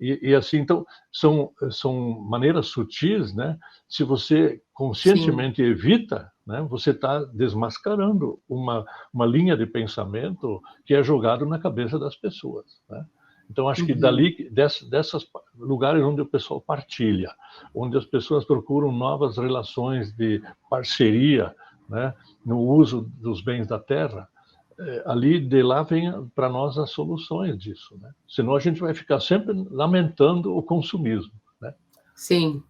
E assim, então, são maneiras sutis, né? Se você conscientemente evita, né, você está desmascarando uma linha de pensamento que é jogado na cabeça das pessoas, né? Então, acho que desses lugares onde o pessoal partilha, onde as pessoas procuram novas relações de parceria, né, no uso dos bens da terra, ali de lá vem para nós as soluções disso, né? Senão a gente vai ficar sempre lamentando o consumismo, né? Sim.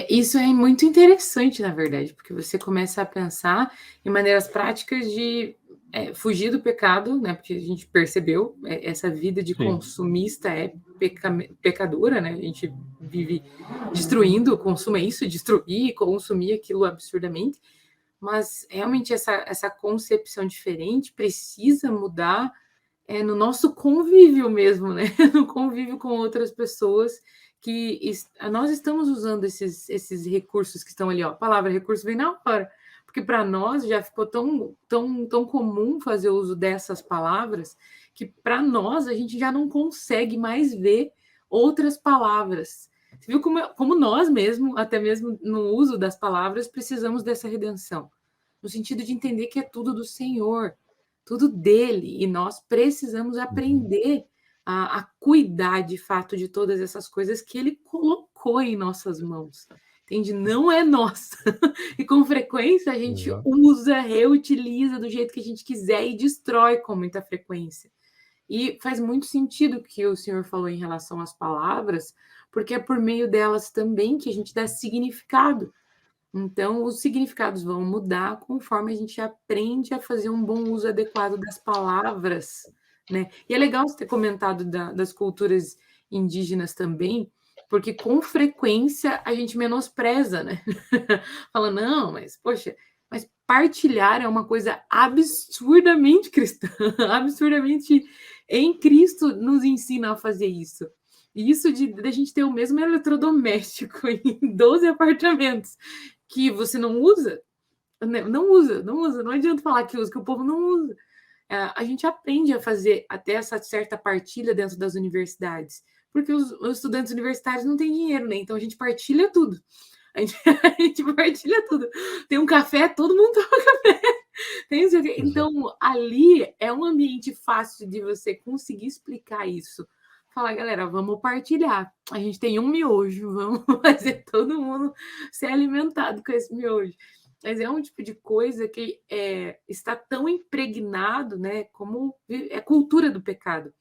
Isso é muito interessante, na verdade, porque você começa a pensar em maneiras práticas de fugir do pecado, né? Porque a gente percebeu essa vida de consumista é pecadora, né? A gente vive destruindo, o consumo é isso, destruir, consumir aquilo absurdamente. Mas realmente essa concepção diferente precisa mudar no nosso convívio mesmo, né? No convívio com outras pessoas que nós estamos usando esses recursos que estão ali, ó. A palavra recurso vem na hora, porque para nós já ficou tão comum fazer uso dessas palavras que para nós a gente já não consegue mais ver outras palavras. Você viu como nós mesmo, até mesmo no uso das palavras, precisamos dessa redenção, no sentido de entender que é tudo do Senhor, tudo dele, e nós precisamos aprender a cuidar de fato de todas essas coisas que ele colocou em nossas mãos. Entende? Não é nossa. E com frequência a gente usa, reutiliza do jeito que a gente quiser e destrói com muita frequência. E faz muito sentido o que o senhor falou em relação às palavras, porque é por meio delas também que a gente dá significado. Então, os significados vão mudar conforme a gente aprende a fazer um bom uso adequado das palavras, né? E é legal você ter comentado das culturas indígenas também, porque com frequência a gente menospreza, né? Fala, não, mas, poxa, mas partilhar é uma coisa absurdamente cristã, absurdamente em Cristo nos ensina a fazer isso. E isso de a gente ter o mesmo eletrodoméstico em 12 apartamentos que você não usa, não adianta falar que usa, que o povo não usa. A gente aprende a fazer até essa certa partilha dentro das universidades, porque os estudantes universitários não têm dinheiro, né? Então a gente partilha tudo. A gente partilha tudo. Tem um café, todo mundo toma café. Então, ali é um ambiente fácil de você conseguir explicar isso. Falar, galera, vamos partilhar. A gente tem um miojo, vamos fazer todo mundo ser alimentado com esse miojo. Mas é um tipo de coisa que está tão impregnado, né? Como é cultura do pecado.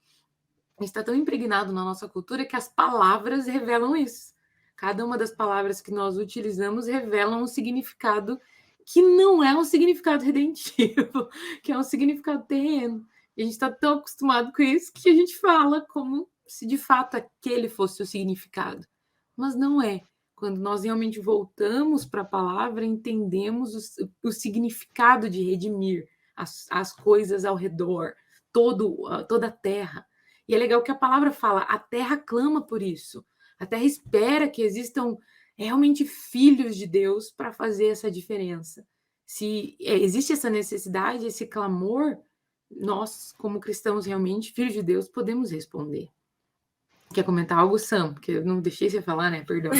Está tão impregnado na nossa cultura que as palavras revelam isso. Cada uma das palavras que nós utilizamos revela um significado que não é um significado redentivo, que é um significado terreno. E a gente está tão acostumado com isso que a gente fala como se de fato aquele fosse o significado. Mas não é. Quando nós realmente voltamos para a palavra, entendemos o significado de redimir as coisas ao redor, toda a terra. E é legal que a palavra fala, a terra clama por isso. A terra espera que existam realmente filhos de Deus para fazer essa diferença. Se existe essa necessidade, esse clamor, nós, como cristãos realmente, filhos de Deus, podemos responder. Quer comentar algo, Sam? Porque eu não deixei você falar, né? Perdão.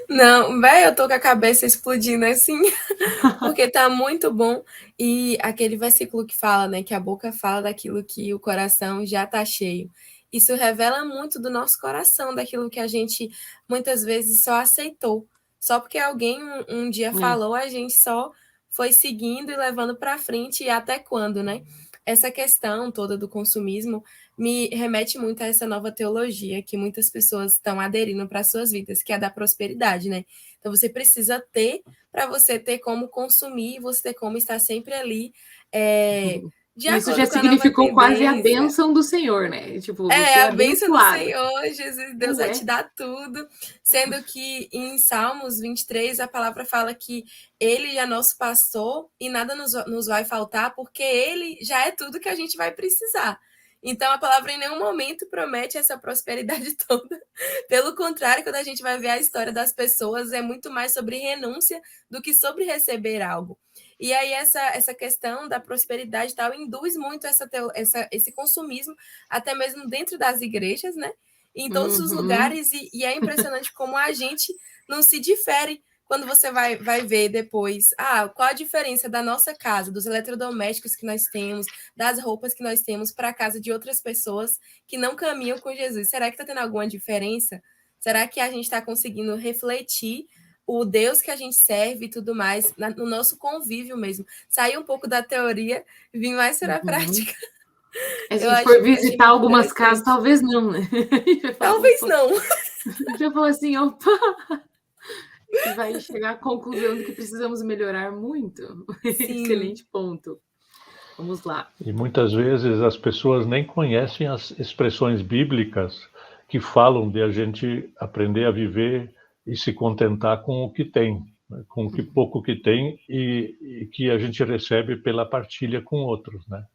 Não, velho, eu tô com a cabeça explodindo assim, porque tá muito bom. E aquele versículo que fala, né, que a boca fala daquilo que o coração já tá cheio. Isso revela muito do nosso coração, daquilo que a gente muitas vezes só aceitou. Só porque alguém um dia falou, a gente só foi seguindo e levando para frente, e até quando, né? Essa questão toda do consumismo me remete muito a essa nova teologia que muitas pessoas estão aderindo para suas vidas, que é a da prosperidade, né? Então você precisa ter para você ter como consumir, você ter como estar sempre ali. Isso já significou quase a bênção do Senhor, né? Tipo, você a bênção do Senhor, Jesus, Deus vai te dar tudo. Sendo que em Salmos 23, a palavra fala que ele já é nosso pastor e nada nos vai faltar, porque ele já é tudo que a gente vai precisar. Então, a palavra em nenhum momento promete essa prosperidade toda. Pelo contrário, quando a gente vai ver a história das pessoas, é muito mais sobre renúncia do que sobre receber algo. E aí essa questão da prosperidade e tal induz muito esse consumismo, até mesmo dentro das igrejas, né? Em todos os lugares, e é impressionante como a gente não se difere quando você vai ver depois, qual a diferença da nossa casa, dos eletrodomésticos que nós temos, das roupas que nós temos para a casa de outras pessoas que não caminham com Jesus. Será que está tendo alguma diferença? Será que a gente está conseguindo refletir o Deus que a gente serve e tudo mais, no nosso convívio mesmo? Sair um pouco da teoria e vir mais para a prática. Se a gente for visitar algumas casas, talvez não, né? Talvez não. A gente vai falar assim, opa... E vai chegar à conclusão de que precisamos melhorar muito. Excelente ponto. Vamos lá. E muitas vezes as pessoas nem conhecem as expressões bíblicas que falam de a gente aprender a viver e se contentar com o que tem, né? Com o que pouco que tem e que a gente recebe pela partilha com outros, né?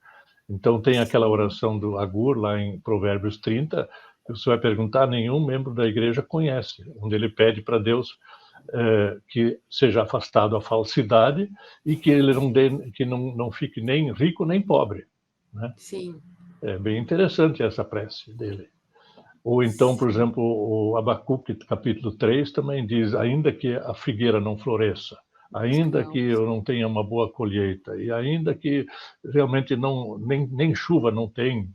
Então tem aquela oração do Agur lá em Provérbios 30, Você vai perguntar, nenhum membro da igreja conhece, onde ele pede para Deus que seja afastado a falsidade e que ele não fique nem rico nem pobre, né? Sim. É bem interessante essa prece dele. Ou então, por exemplo, o Abacuque, capítulo 3, também diz, ainda que a figueira não floresça, ainda que eu não tenha uma boa colheita, e ainda que realmente nem chuva não tem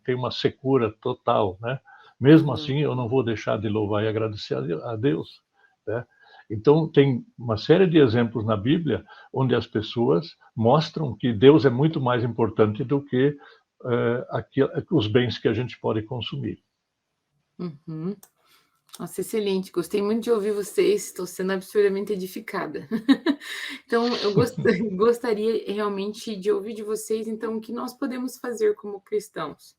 uma secura total, né? Mesmo assim, eu não vou deixar de louvar e agradecer a Deus, né? Então, tem uma série de exemplos na Bíblia onde as pessoas mostram que Deus é muito mais importante do que os bens que a gente pode consumir. Uhum. Nossa, excelente. Gostei muito de ouvir vocês. Estou sendo absurdamente edificada. Então, eu gostaria realmente de ouvir de vocês, então, o que nós podemos fazer como cristãos.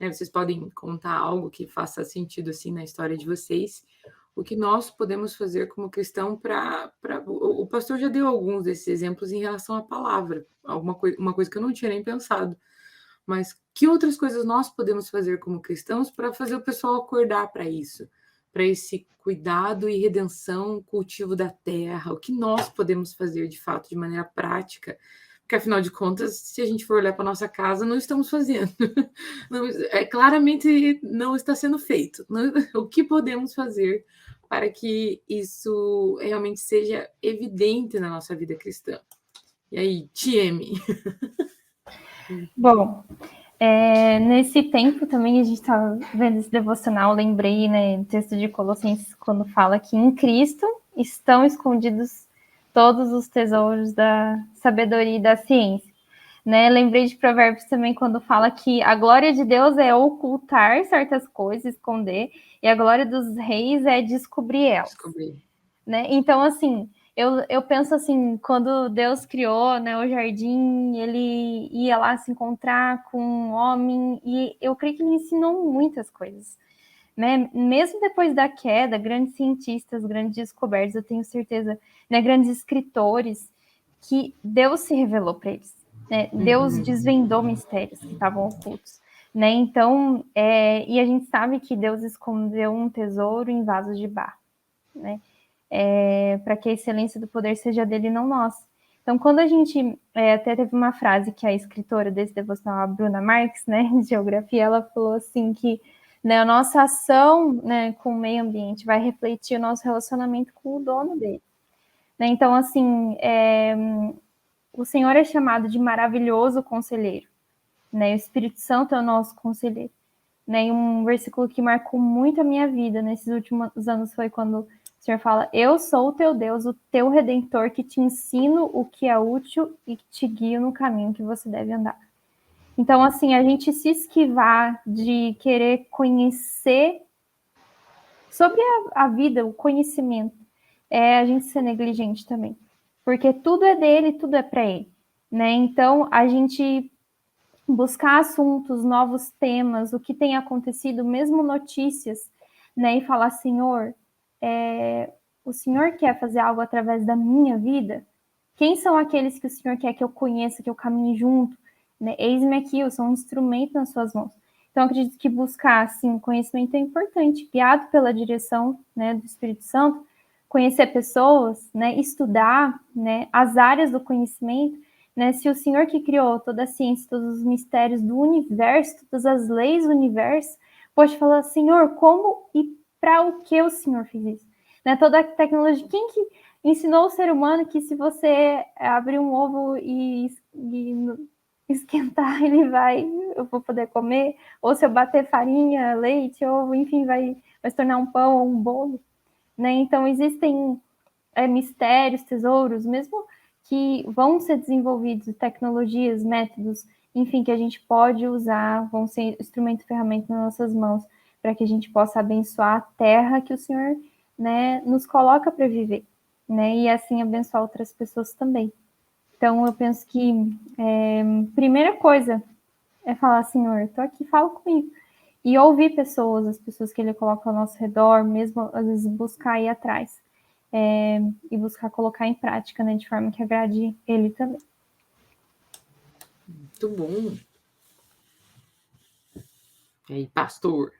Né? Vocês podem contar algo que faça sentido assim na história de vocês. O que nós podemos fazer como cristão para... O pastor já deu alguns desses exemplos em relação à palavra. Uma coisa que eu não tinha nem pensado. Mas que outras coisas nós podemos fazer como cristãos para fazer o pessoal acordar para isso? Para esse cuidado e redenção, cultivo da terra, o que nós podemos fazer de fato, de maneira prática, porque afinal de contas, se a gente for olhar para nossa casa, não estamos fazendo. Não, claramente não está sendo feito. O que podemos fazer para que isso realmente seja evidente na nossa vida cristã? E aí, Tieme? Bom, nesse tempo também a gente estava vendo esse devocional, lembrei, né, do texto de Colossenses, quando fala que em Cristo estão escondidos todos os tesouros da sabedoria e da ciência. Né? Lembrei de Provérbios também, quando fala que a glória de Deus é ocultar certas coisas, esconder, e a glória dos reis é descobrir elas. Né? Então, assim, eu penso assim, quando Deus criou, né, o jardim, ele ia lá se encontrar com um homem, e eu creio que ele ensinou muitas coisas. Né? Mesmo depois da queda, grandes cientistas, grandes descobertas, eu tenho certeza, né, grandes escritores, que Deus se revelou para eles. Né? Deus desvendou mistérios que estavam ocultos. Né? Então, e a gente sabe que Deus escondeu um tesouro em vasos de barro. Né? Para que a excelência do poder seja dele e não nossa. Então, quando a gente até teve uma frase que a escritora desse devocional, a Bruna Marx, né, de geografia, ela falou assim que, né, a nossa ação, né, com o meio ambiente vai refletir o nosso relacionamento com o dono dele. Né? Então, assim, o Senhor é chamado de maravilhoso conselheiro. Né? O Espírito Santo é o nosso conselheiro. Né? E um versículo que marcou muito a minha vida nesses últimos anos foi quando o Senhor fala, eu sou o teu Deus, o teu Redentor, que te ensino o que é útil e que te guio no caminho que você deve andar. Então, assim, a gente se esquivar de querer conhecer sobre a vida, o conhecimento, a gente ser negligente também. Porque tudo é dele, tudo é para ele. Né? Então, a gente buscar assuntos, novos temas, o que tem acontecido, mesmo notícias, né? E falar, Senhor, o Senhor quer fazer algo através da minha vida? Quem são aqueles que o Senhor quer que eu conheça, que eu caminhe junto? Né? Eis-me aqui, eu sou um instrumento nas suas mãos. Então, eu acredito que buscar, assim, conhecimento é importante, guiado pela direção, né, do Espírito Santo, conhecer pessoas, né, estudar, né, as áreas do conhecimento, né, se o Senhor que criou toda a ciência, todos os mistérios do universo, todas as leis do universo, pode falar, Senhor, como e para o que o Senhor fez isso? Né, toda a tecnologia, quem que ensinou o ser humano que se você abrir um ovo e esquentar, eu vou poder comer, ou se eu bater farinha, leite, ovo, enfim, vai se tornar um pão ou um bolo, né? Então, existem mistérios, tesouros, mesmo que vão ser desenvolvidos, tecnologias, métodos, enfim, que a gente pode usar, vão ser instrumento e ferramenta nas nossas mãos, para que a gente possa abençoar a terra que o Senhor, né, nos coloca para viver, né? E assim abençoar outras pessoas também. Então, eu penso que primeira coisa é falar, Senhor, estou aqui, fala comigo. E ouvir pessoas, as pessoas que Ele coloca ao nosso redor, mesmo às vezes buscar ir atrás. E buscar colocar em prática, né, de forma que agrade Ele também. Muito bom. E aí, pastor,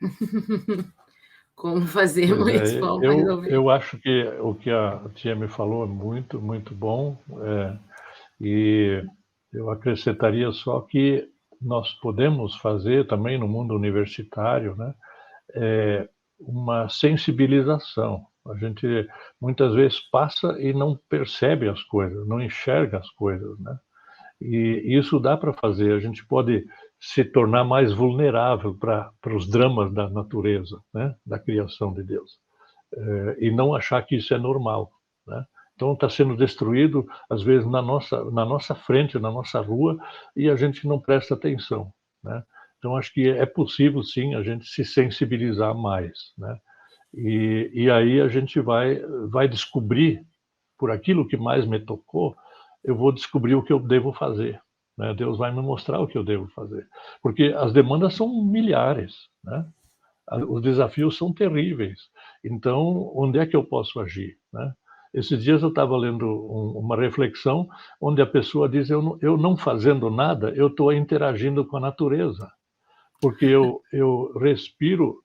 como fazemos? Vamos resolver. Eu acho que o que a tia me falou é muito, muito bom. E eu acrescentaria só que nós podemos fazer também no mundo universitário, né, uma sensibilização. A gente muitas vezes passa e não percebe as coisas, não enxerga as coisas, né? E isso dá para fazer. A gente pode se tornar mais vulnerável para os dramas da natureza, né, da criação de Deus, e não achar que isso é normal, né? Então está sendo destruído, às vezes, na nossa frente, na nossa rua, e a gente não presta atenção, né? Então acho que é possível, sim, a gente se sensibilizar mais, né? E aí a gente vai descobrir, por aquilo que mais me tocou, eu vou descobrir o que eu devo fazer, né? Deus vai me mostrar o que eu devo fazer, porque as demandas são milhares, né? Os desafios são terríveis. Então, onde é que eu posso agir, né? Esses dias eu estava lendo uma reflexão onde a pessoa diz: eu não fazendo nada, eu estou interagindo com a natureza, porque eu respiro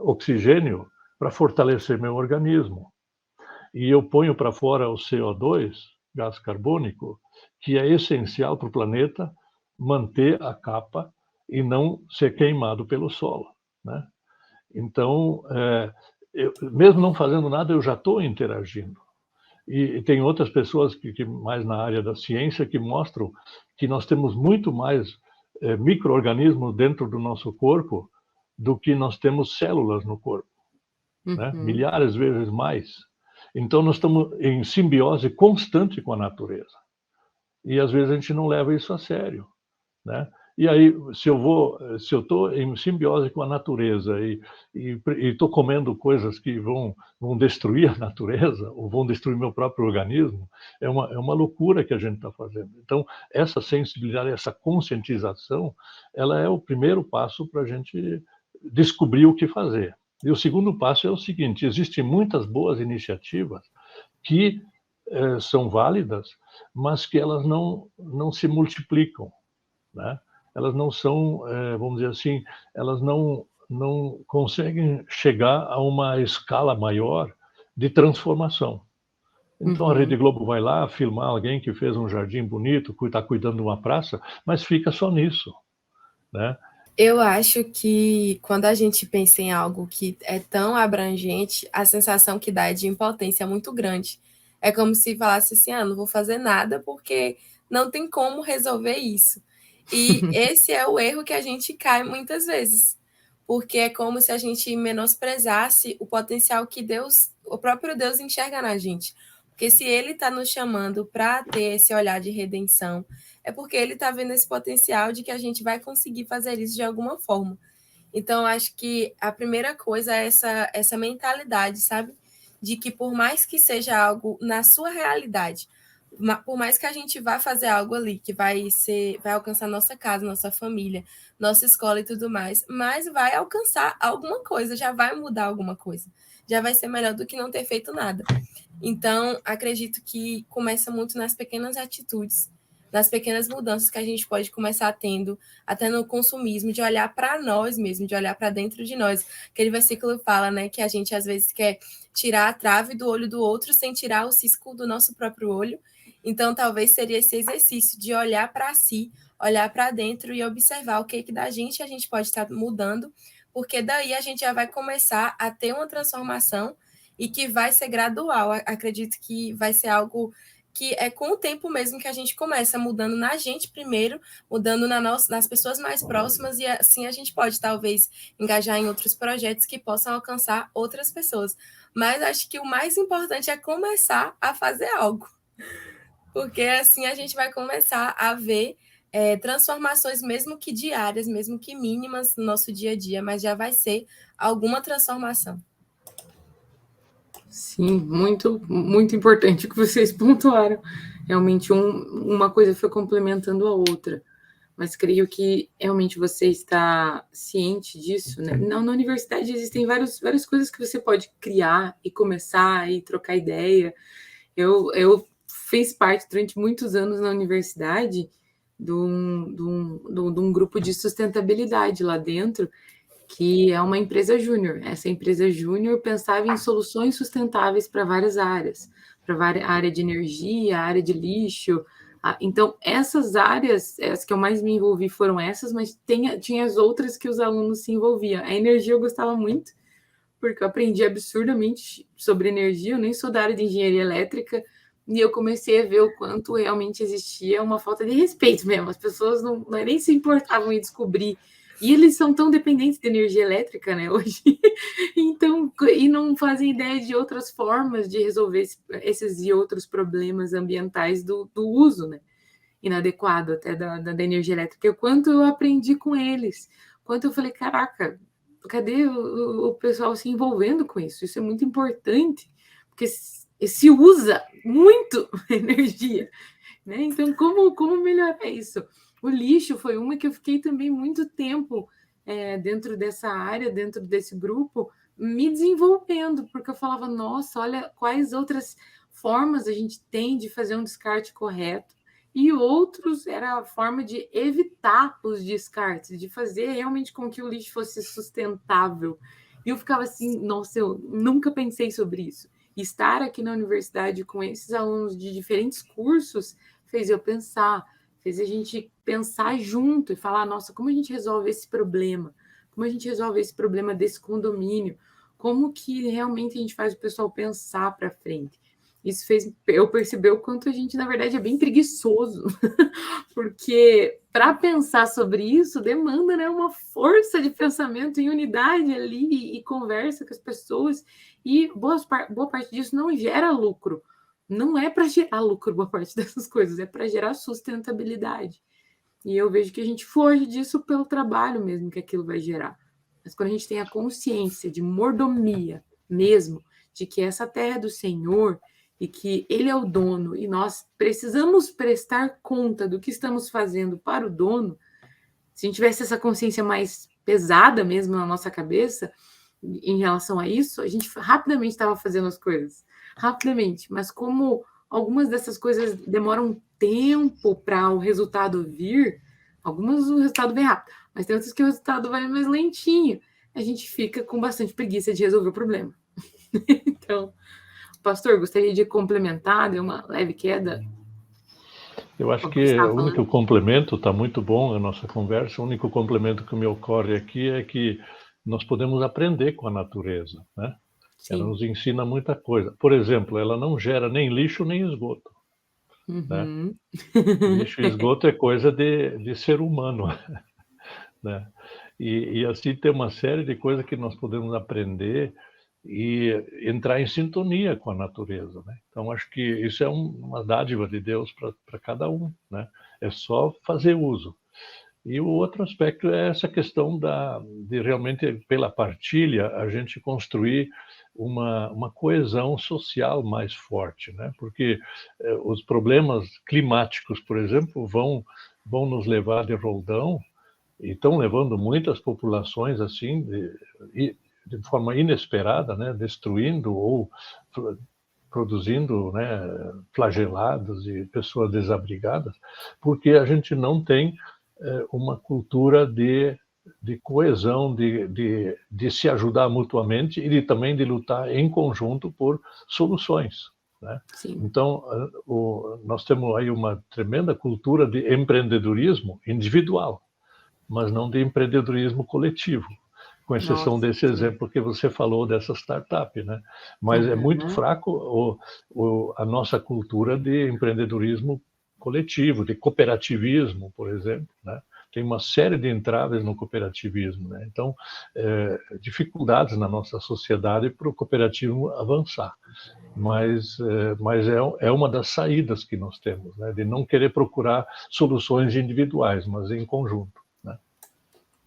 oxigênio para fortalecer meu organismo, e eu ponho para fora o CO2, gás carbônico, que é essencial para o planeta manter a capa e não ser queimado pelo solo, né? Então, mesmo não fazendo nada, eu já estou interagindo. E tem outras pessoas que mais na área da ciência que mostram que nós temos muito mais micro-organismos dentro do nosso corpo do que nós temos células no corpo, né? Milhares de vezes mais. Então, nós estamos em simbiose constante com a natureza. E, às vezes, a gente não leva isso a sério, né? E aí, se eu estou em simbiose com a natureza e estou comendo coisas que vão destruir a natureza ou vão destruir meu próprio organismo, é uma loucura que a gente está fazendo. Então, essa sensibilidade, essa conscientização, ela é o primeiro passo para a gente descobrir o que fazer. E o segundo passo é o seguinte: existem muitas boas iniciativas que são válidas, mas que elas não se multiplicam, né? Elas não são, vamos dizer assim, elas não conseguem chegar a uma escala maior de transformação. Então a Rede Globo vai lá filmar alguém que fez um jardim bonito, está cuidando de uma praça, mas fica só nisso, né? Eu acho que quando a gente pensa em algo que é tão abrangente, a sensação que dá é de impotência muito grande. É como se falasse assim: não vou fazer nada porque não tem como resolver isso. E esse é o erro que a gente cai muitas vezes, porque é como se a gente menosprezasse o potencial que o próprio Deus enxerga na gente. Porque se ele está nos chamando para ter esse olhar de redenção, é porque ele está vendo esse potencial de que a gente vai conseguir fazer isso de alguma forma. Então, acho que a primeira coisa é essa mentalidade, sabe? De que por mais que seja algo na sua realidade, por mais que a gente vá fazer algo ali que vai alcançar nossa casa, nossa família, nossa escola e tudo mais, mas vai alcançar alguma coisa, já vai mudar alguma coisa, já vai ser melhor do que não ter feito nada. Então, acredito que começa muito nas pequenas atitudes, nas pequenas mudanças que a gente pode começar tendo, até no consumismo, de olhar para nós mesmos, de olhar para dentro de nós. Aquele versículo fala, né, que a gente às vezes quer tirar a trave do olho do outro sem tirar o cisco do nosso próprio olho. Então, talvez seria esse exercício de olhar para si, olhar para dentro e observar o que da gente a gente pode estar mudando, porque daí a gente já vai começar a ter uma transformação e que vai ser gradual. Acredito que vai ser algo que é com o tempo mesmo que a gente começa mudando na gente primeiro, mudando nas pessoas mais próximas, e assim a gente pode talvez engajar em outros projetos que possam alcançar outras pessoas. Mas acho que o mais importante é começar a fazer algo, porque assim a gente vai começar a ver transformações, mesmo que diárias, mesmo que mínimas no nosso dia a dia, mas já vai ser alguma transformação. Sim, muito, muito importante o que vocês pontuaram. Realmente, uma coisa foi complementando a outra. Mas creio que realmente você está ciente disso, né? Na universidade existem várias coisas que você pode criar e começar e trocar ideia. Eu fiz parte durante muitos anos na universidade de um grupo de sustentabilidade lá dentro, que é uma empresa júnior. Essa empresa júnior pensava em soluções sustentáveis para várias áreas, para a área de energia, a área de lixo. Então, essas áreas, as que eu mais me envolvi foram essas, mas tinha as outras que os alunos se envolviam. A energia eu gostava muito, porque eu aprendi absurdamente sobre energia, eu nem sou da área de engenharia elétrica, e eu comecei a ver o quanto realmente existia uma falta de respeito mesmo. As pessoas não nem se importavam em descobrir. E eles são tão dependentes de energia elétrica, né, hoje. Então, e não fazem ideia de outras formas de resolver esses e outros problemas ambientais do uso, né, inadequado até da energia elétrica. O quanto eu aprendi com eles. Quanto eu falei, caraca, cadê o pessoal se envolvendo com isso? Isso é muito importante, porque se usa muito energia, né? Então, como melhorar isso? O lixo foi uma que eu fiquei também muito tempo dentro dessa área, dentro desse grupo, me desenvolvendo, porque eu falava, nossa, olha quais outras formas a gente tem de fazer um descarte correto, e outros era a forma de evitar os descartes, de fazer realmente com que o lixo fosse sustentável. E eu ficava assim, nossa, eu nunca pensei sobre isso. E estar aqui na universidade com esses alunos de diferentes cursos fez eu pensar, fez a gente pensar junto e falar, nossa, como a gente resolve esse problema? Como a gente resolve esse problema desse condomínio? Como que realmente a gente faz o pessoal pensar para frente? Isso fez eu perceber o quanto a gente, na verdade, é bem preguiçoso, porque para pensar sobre isso demanda, né, uma força de pensamento e unidade ali e conversa com as pessoas, e boa parte disso não gera lucro. Não é para gerar lucro boa parte dessas coisas, é para gerar sustentabilidade. E eu vejo que a gente foge disso pelo trabalho mesmo que aquilo vai gerar. Mas quando a gente tem a consciência de mordomia mesmo, de que essa terra é do Senhor e que Ele é o dono e nós precisamos prestar conta do que estamos fazendo para o dono, se a gente tivesse essa consciência mais pesada mesmo na nossa cabeça em relação a isso, a gente rapidamente estava fazendo as coisas. Rapidamente. Mas como algumas dessas coisas demoram tempo para o resultado vir, algumas o resultado vem rápido, mas tem outras que o resultado vai mais lentinho. A gente fica com bastante preguiça de resolver o problema. Então, pastor, gostaria de complementar, deu uma leve queda. Eu acho que o único complemento, está muito bom a nossa conversa, o único complemento que me ocorre aqui é que nós podemos aprender com a natureza, né? Sim. Ela nos ensina muita coisa. Por exemplo, ela não gera nem lixo nem esgoto. Uhum. Né? Lixo e esgoto é coisa de ser humano. Né? E assim tem uma série de coisas que nós podemos aprender e entrar em sintonia com a natureza. Né? Então, acho que isso é uma dádiva de Deus para cada um. Né? É só fazer uso. E o outro aspecto é essa questão de realmente, pela partilha, a gente construir uma coesão social mais forte, né? Porque os problemas climáticos, por exemplo, vão nos levar de roldão e estão levando muitas populações assim de forma inesperada, né? Destruindo ou produzindo, né, flagelados e pessoas desabrigadas, porque a gente não tem uma cultura de coesão, de se ajudar mutuamente e também de lutar em conjunto por soluções. Né? Então, nós temos aí uma tremenda cultura de empreendedorismo individual, mas não de empreendedorismo coletivo, com exceção desse exemplo que você falou dessa startup. Né? Mas é muito fraco a nossa cultura de empreendedorismo coletivo, de cooperativismo, por exemplo, né? Tem uma série de entraves no cooperativismo, né? Então, dificuldades na nossa sociedade para o cooperativismo avançar, mas é uma das saídas que nós temos, né? De não querer procurar soluções individuais, mas em conjunto, né?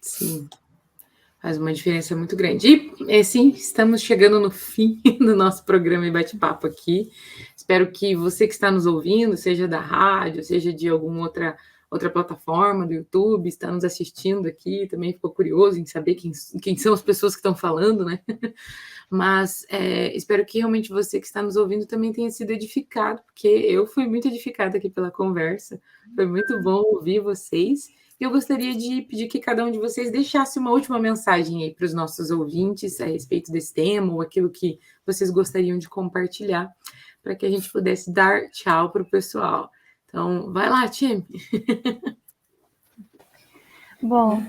Sim, faz uma diferença muito grande. E, sim, estamos chegando no fim do nosso programa e bate-papo aqui. Espero que você que está nos ouvindo, seja da rádio, seja de alguma outra outra plataforma do YouTube, está nos assistindo aqui, também ficou curioso em saber quem são as pessoas que estão falando, né? Mas espero que realmente você que está nos ouvindo também tenha sido edificado, porque eu fui muito edificada aqui pela conversa, foi muito bom ouvir vocês. Eu gostaria de pedir que cada um de vocês deixasse uma última mensagem aí para os nossos ouvintes a respeito desse tema ou aquilo que vocês gostariam de compartilhar, para que a gente pudesse dar tchau para o pessoal. Então, vai lá, Time. Bom,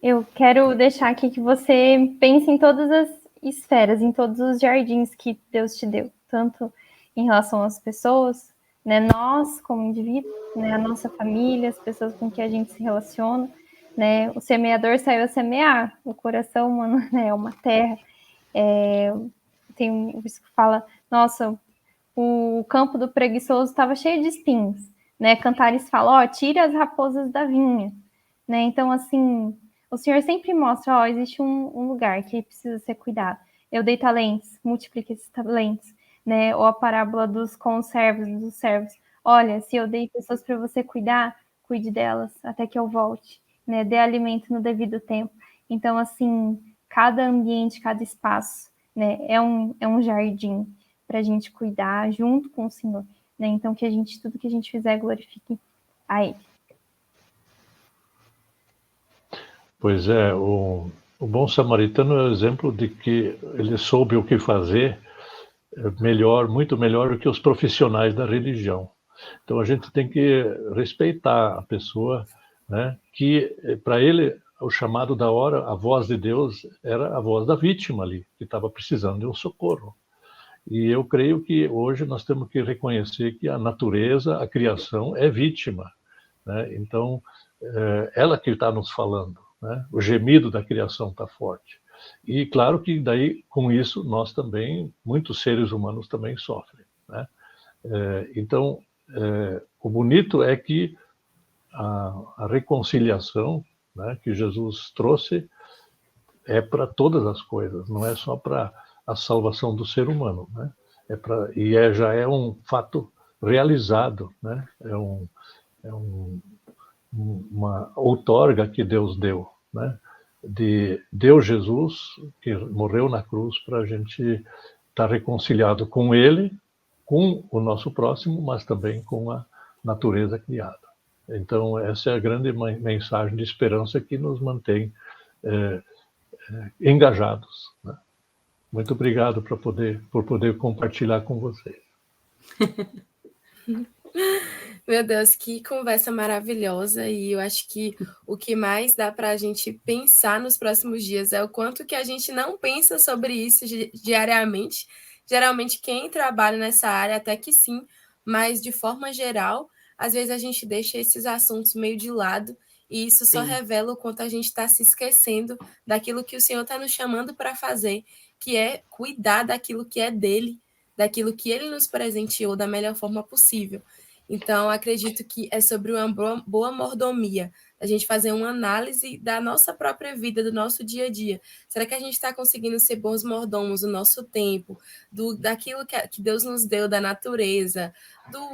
eu quero deixar aqui que você pense em todas as esferas, em todos os jardins que Deus te deu, tanto em relação às pessoas, né, nós como indivíduos, né, a nossa família, as pessoas com que a gente se relaciona, né, o semeador saiu a semear, o coração humano, né, é uma terra, tem um que fala, nossa, o campo do preguiçoso estava cheio de espinhos, né, Cantares fala, tira as raposas da vinha, né, então assim, o Senhor sempre mostra, existe um lugar que precisa ser cuidado, eu dei talentos, multiplique esses talentos, né? Ou a parábola dos servos. Olha, se eu dei pessoas para você cuidar, cuide delas até que eu volte, né? Dê alimento no devido tempo. Então, assim, cada ambiente, cada espaço, né? É um jardim para a gente cuidar junto com o Senhor, né? Então, tudo que a gente fizer glorifique a Ele. Pois é, o bom samaritano é o exemplo de que ele soube o que fazer melhor, muito melhor do que os profissionais da religião. Então a gente tem que respeitar a pessoa, né? Que para ele o chamado da hora, a voz de Deus era a voz da vítima ali, que estava precisando de um socorro. E eu creio que hoje nós temos que reconhecer que a natureza, a criação é vítima, né? Então ela que está nos falando, né? O gemido da criação está forte. E claro que daí, com isso, nós também, muitos seres humanos também sofrem, né? Então, o bonito é que a reconciliação, né, que Jesus trouxe é para todas as coisas, não é só para a salvação do ser humano, né? Já é um fato realizado, né? Uma outorga que Deus deu, né? Deu Jesus, que morreu na cruz, para a gente estar reconciliado com Ele, com o nosso próximo, mas também com a natureza criada. Então, essa é a grande mensagem de esperança que nos mantém engajados, né? Muito obrigado por poder compartilhar com vocês. Meu Deus, que conversa maravilhosa, e eu acho que o que mais dá para a gente pensar nos próximos dias é o quanto que a gente não pensa sobre isso diariamente. Geralmente quem trabalha nessa área até que sim, mas de forma geral, às vezes a gente deixa esses assuntos meio de lado, e isso só revela o quanto a gente está se esquecendo daquilo que o Senhor está nos chamando para fazer, que é cuidar daquilo que é dele, daquilo que ele nos presenteou da melhor forma possível. Então, acredito que é sobre uma boa mordomia, a gente fazer uma análise da nossa própria vida, do nosso dia a dia. Será que a gente está conseguindo ser bons mordomos do nosso tempo, daquilo que Deus nos deu, da natureza,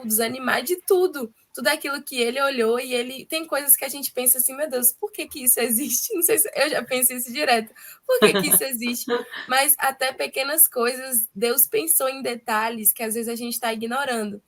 dos animais, de tudo aquilo que ele olhou, e ele tem coisas que a gente pensa assim, meu Deus, por que isso existe? Não sei se eu já penso isso direto, por que isso existe? Mas até pequenas coisas, Deus pensou em detalhes que às vezes a gente está ignorando.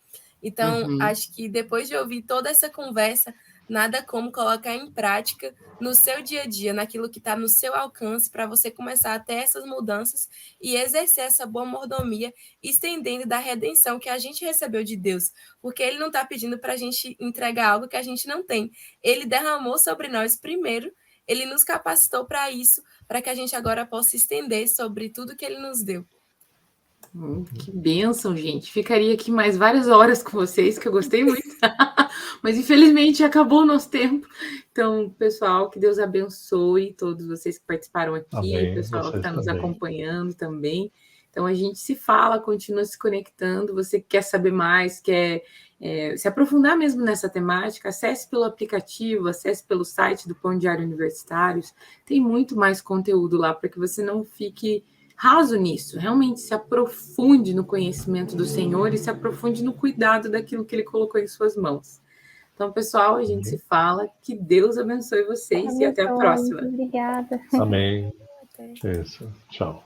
Então, acho que depois de ouvir toda essa conversa, nada como colocar em prática no seu dia a dia, naquilo que está no seu alcance, para você começar a ter essas mudanças e exercer essa boa mordomia, estendendo da redenção que a gente recebeu de Deus. Porque Ele não está pedindo para a gente entregar algo que a gente não tem. Ele derramou sobre nós primeiro, Ele nos capacitou para isso, para que a gente agora possa estender sobre tudo que Ele nos deu. Que bênção, gente. Ficaria aqui mais várias horas com vocês, que eu gostei muito. Mas, infelizmente, acabou o nosso tempo. Então, pessoal, que Deus abençoe todos vocês que participaram aqui, Amém. o pessoal que está nos também. acompanhando também. Então, a gente se fala, continua se conectando. Você que quer saber mais, quer se aprofundar mesmo nessa temática, acesse pelo aplicativo, acesse pelo site do Pão Diário Universitários. Tem muito mais conteúdo lá para que você não fique raso nisso, realmente se aprofunde no conhecimento do Senhor e se aprofunde no cuidado daquilo que Ele colocou em suas mãos. Então, pessoal, a gente se fala. Que Deus abençoe vocês e até a próxima. Obrigada. Amém. Isso. Tchau.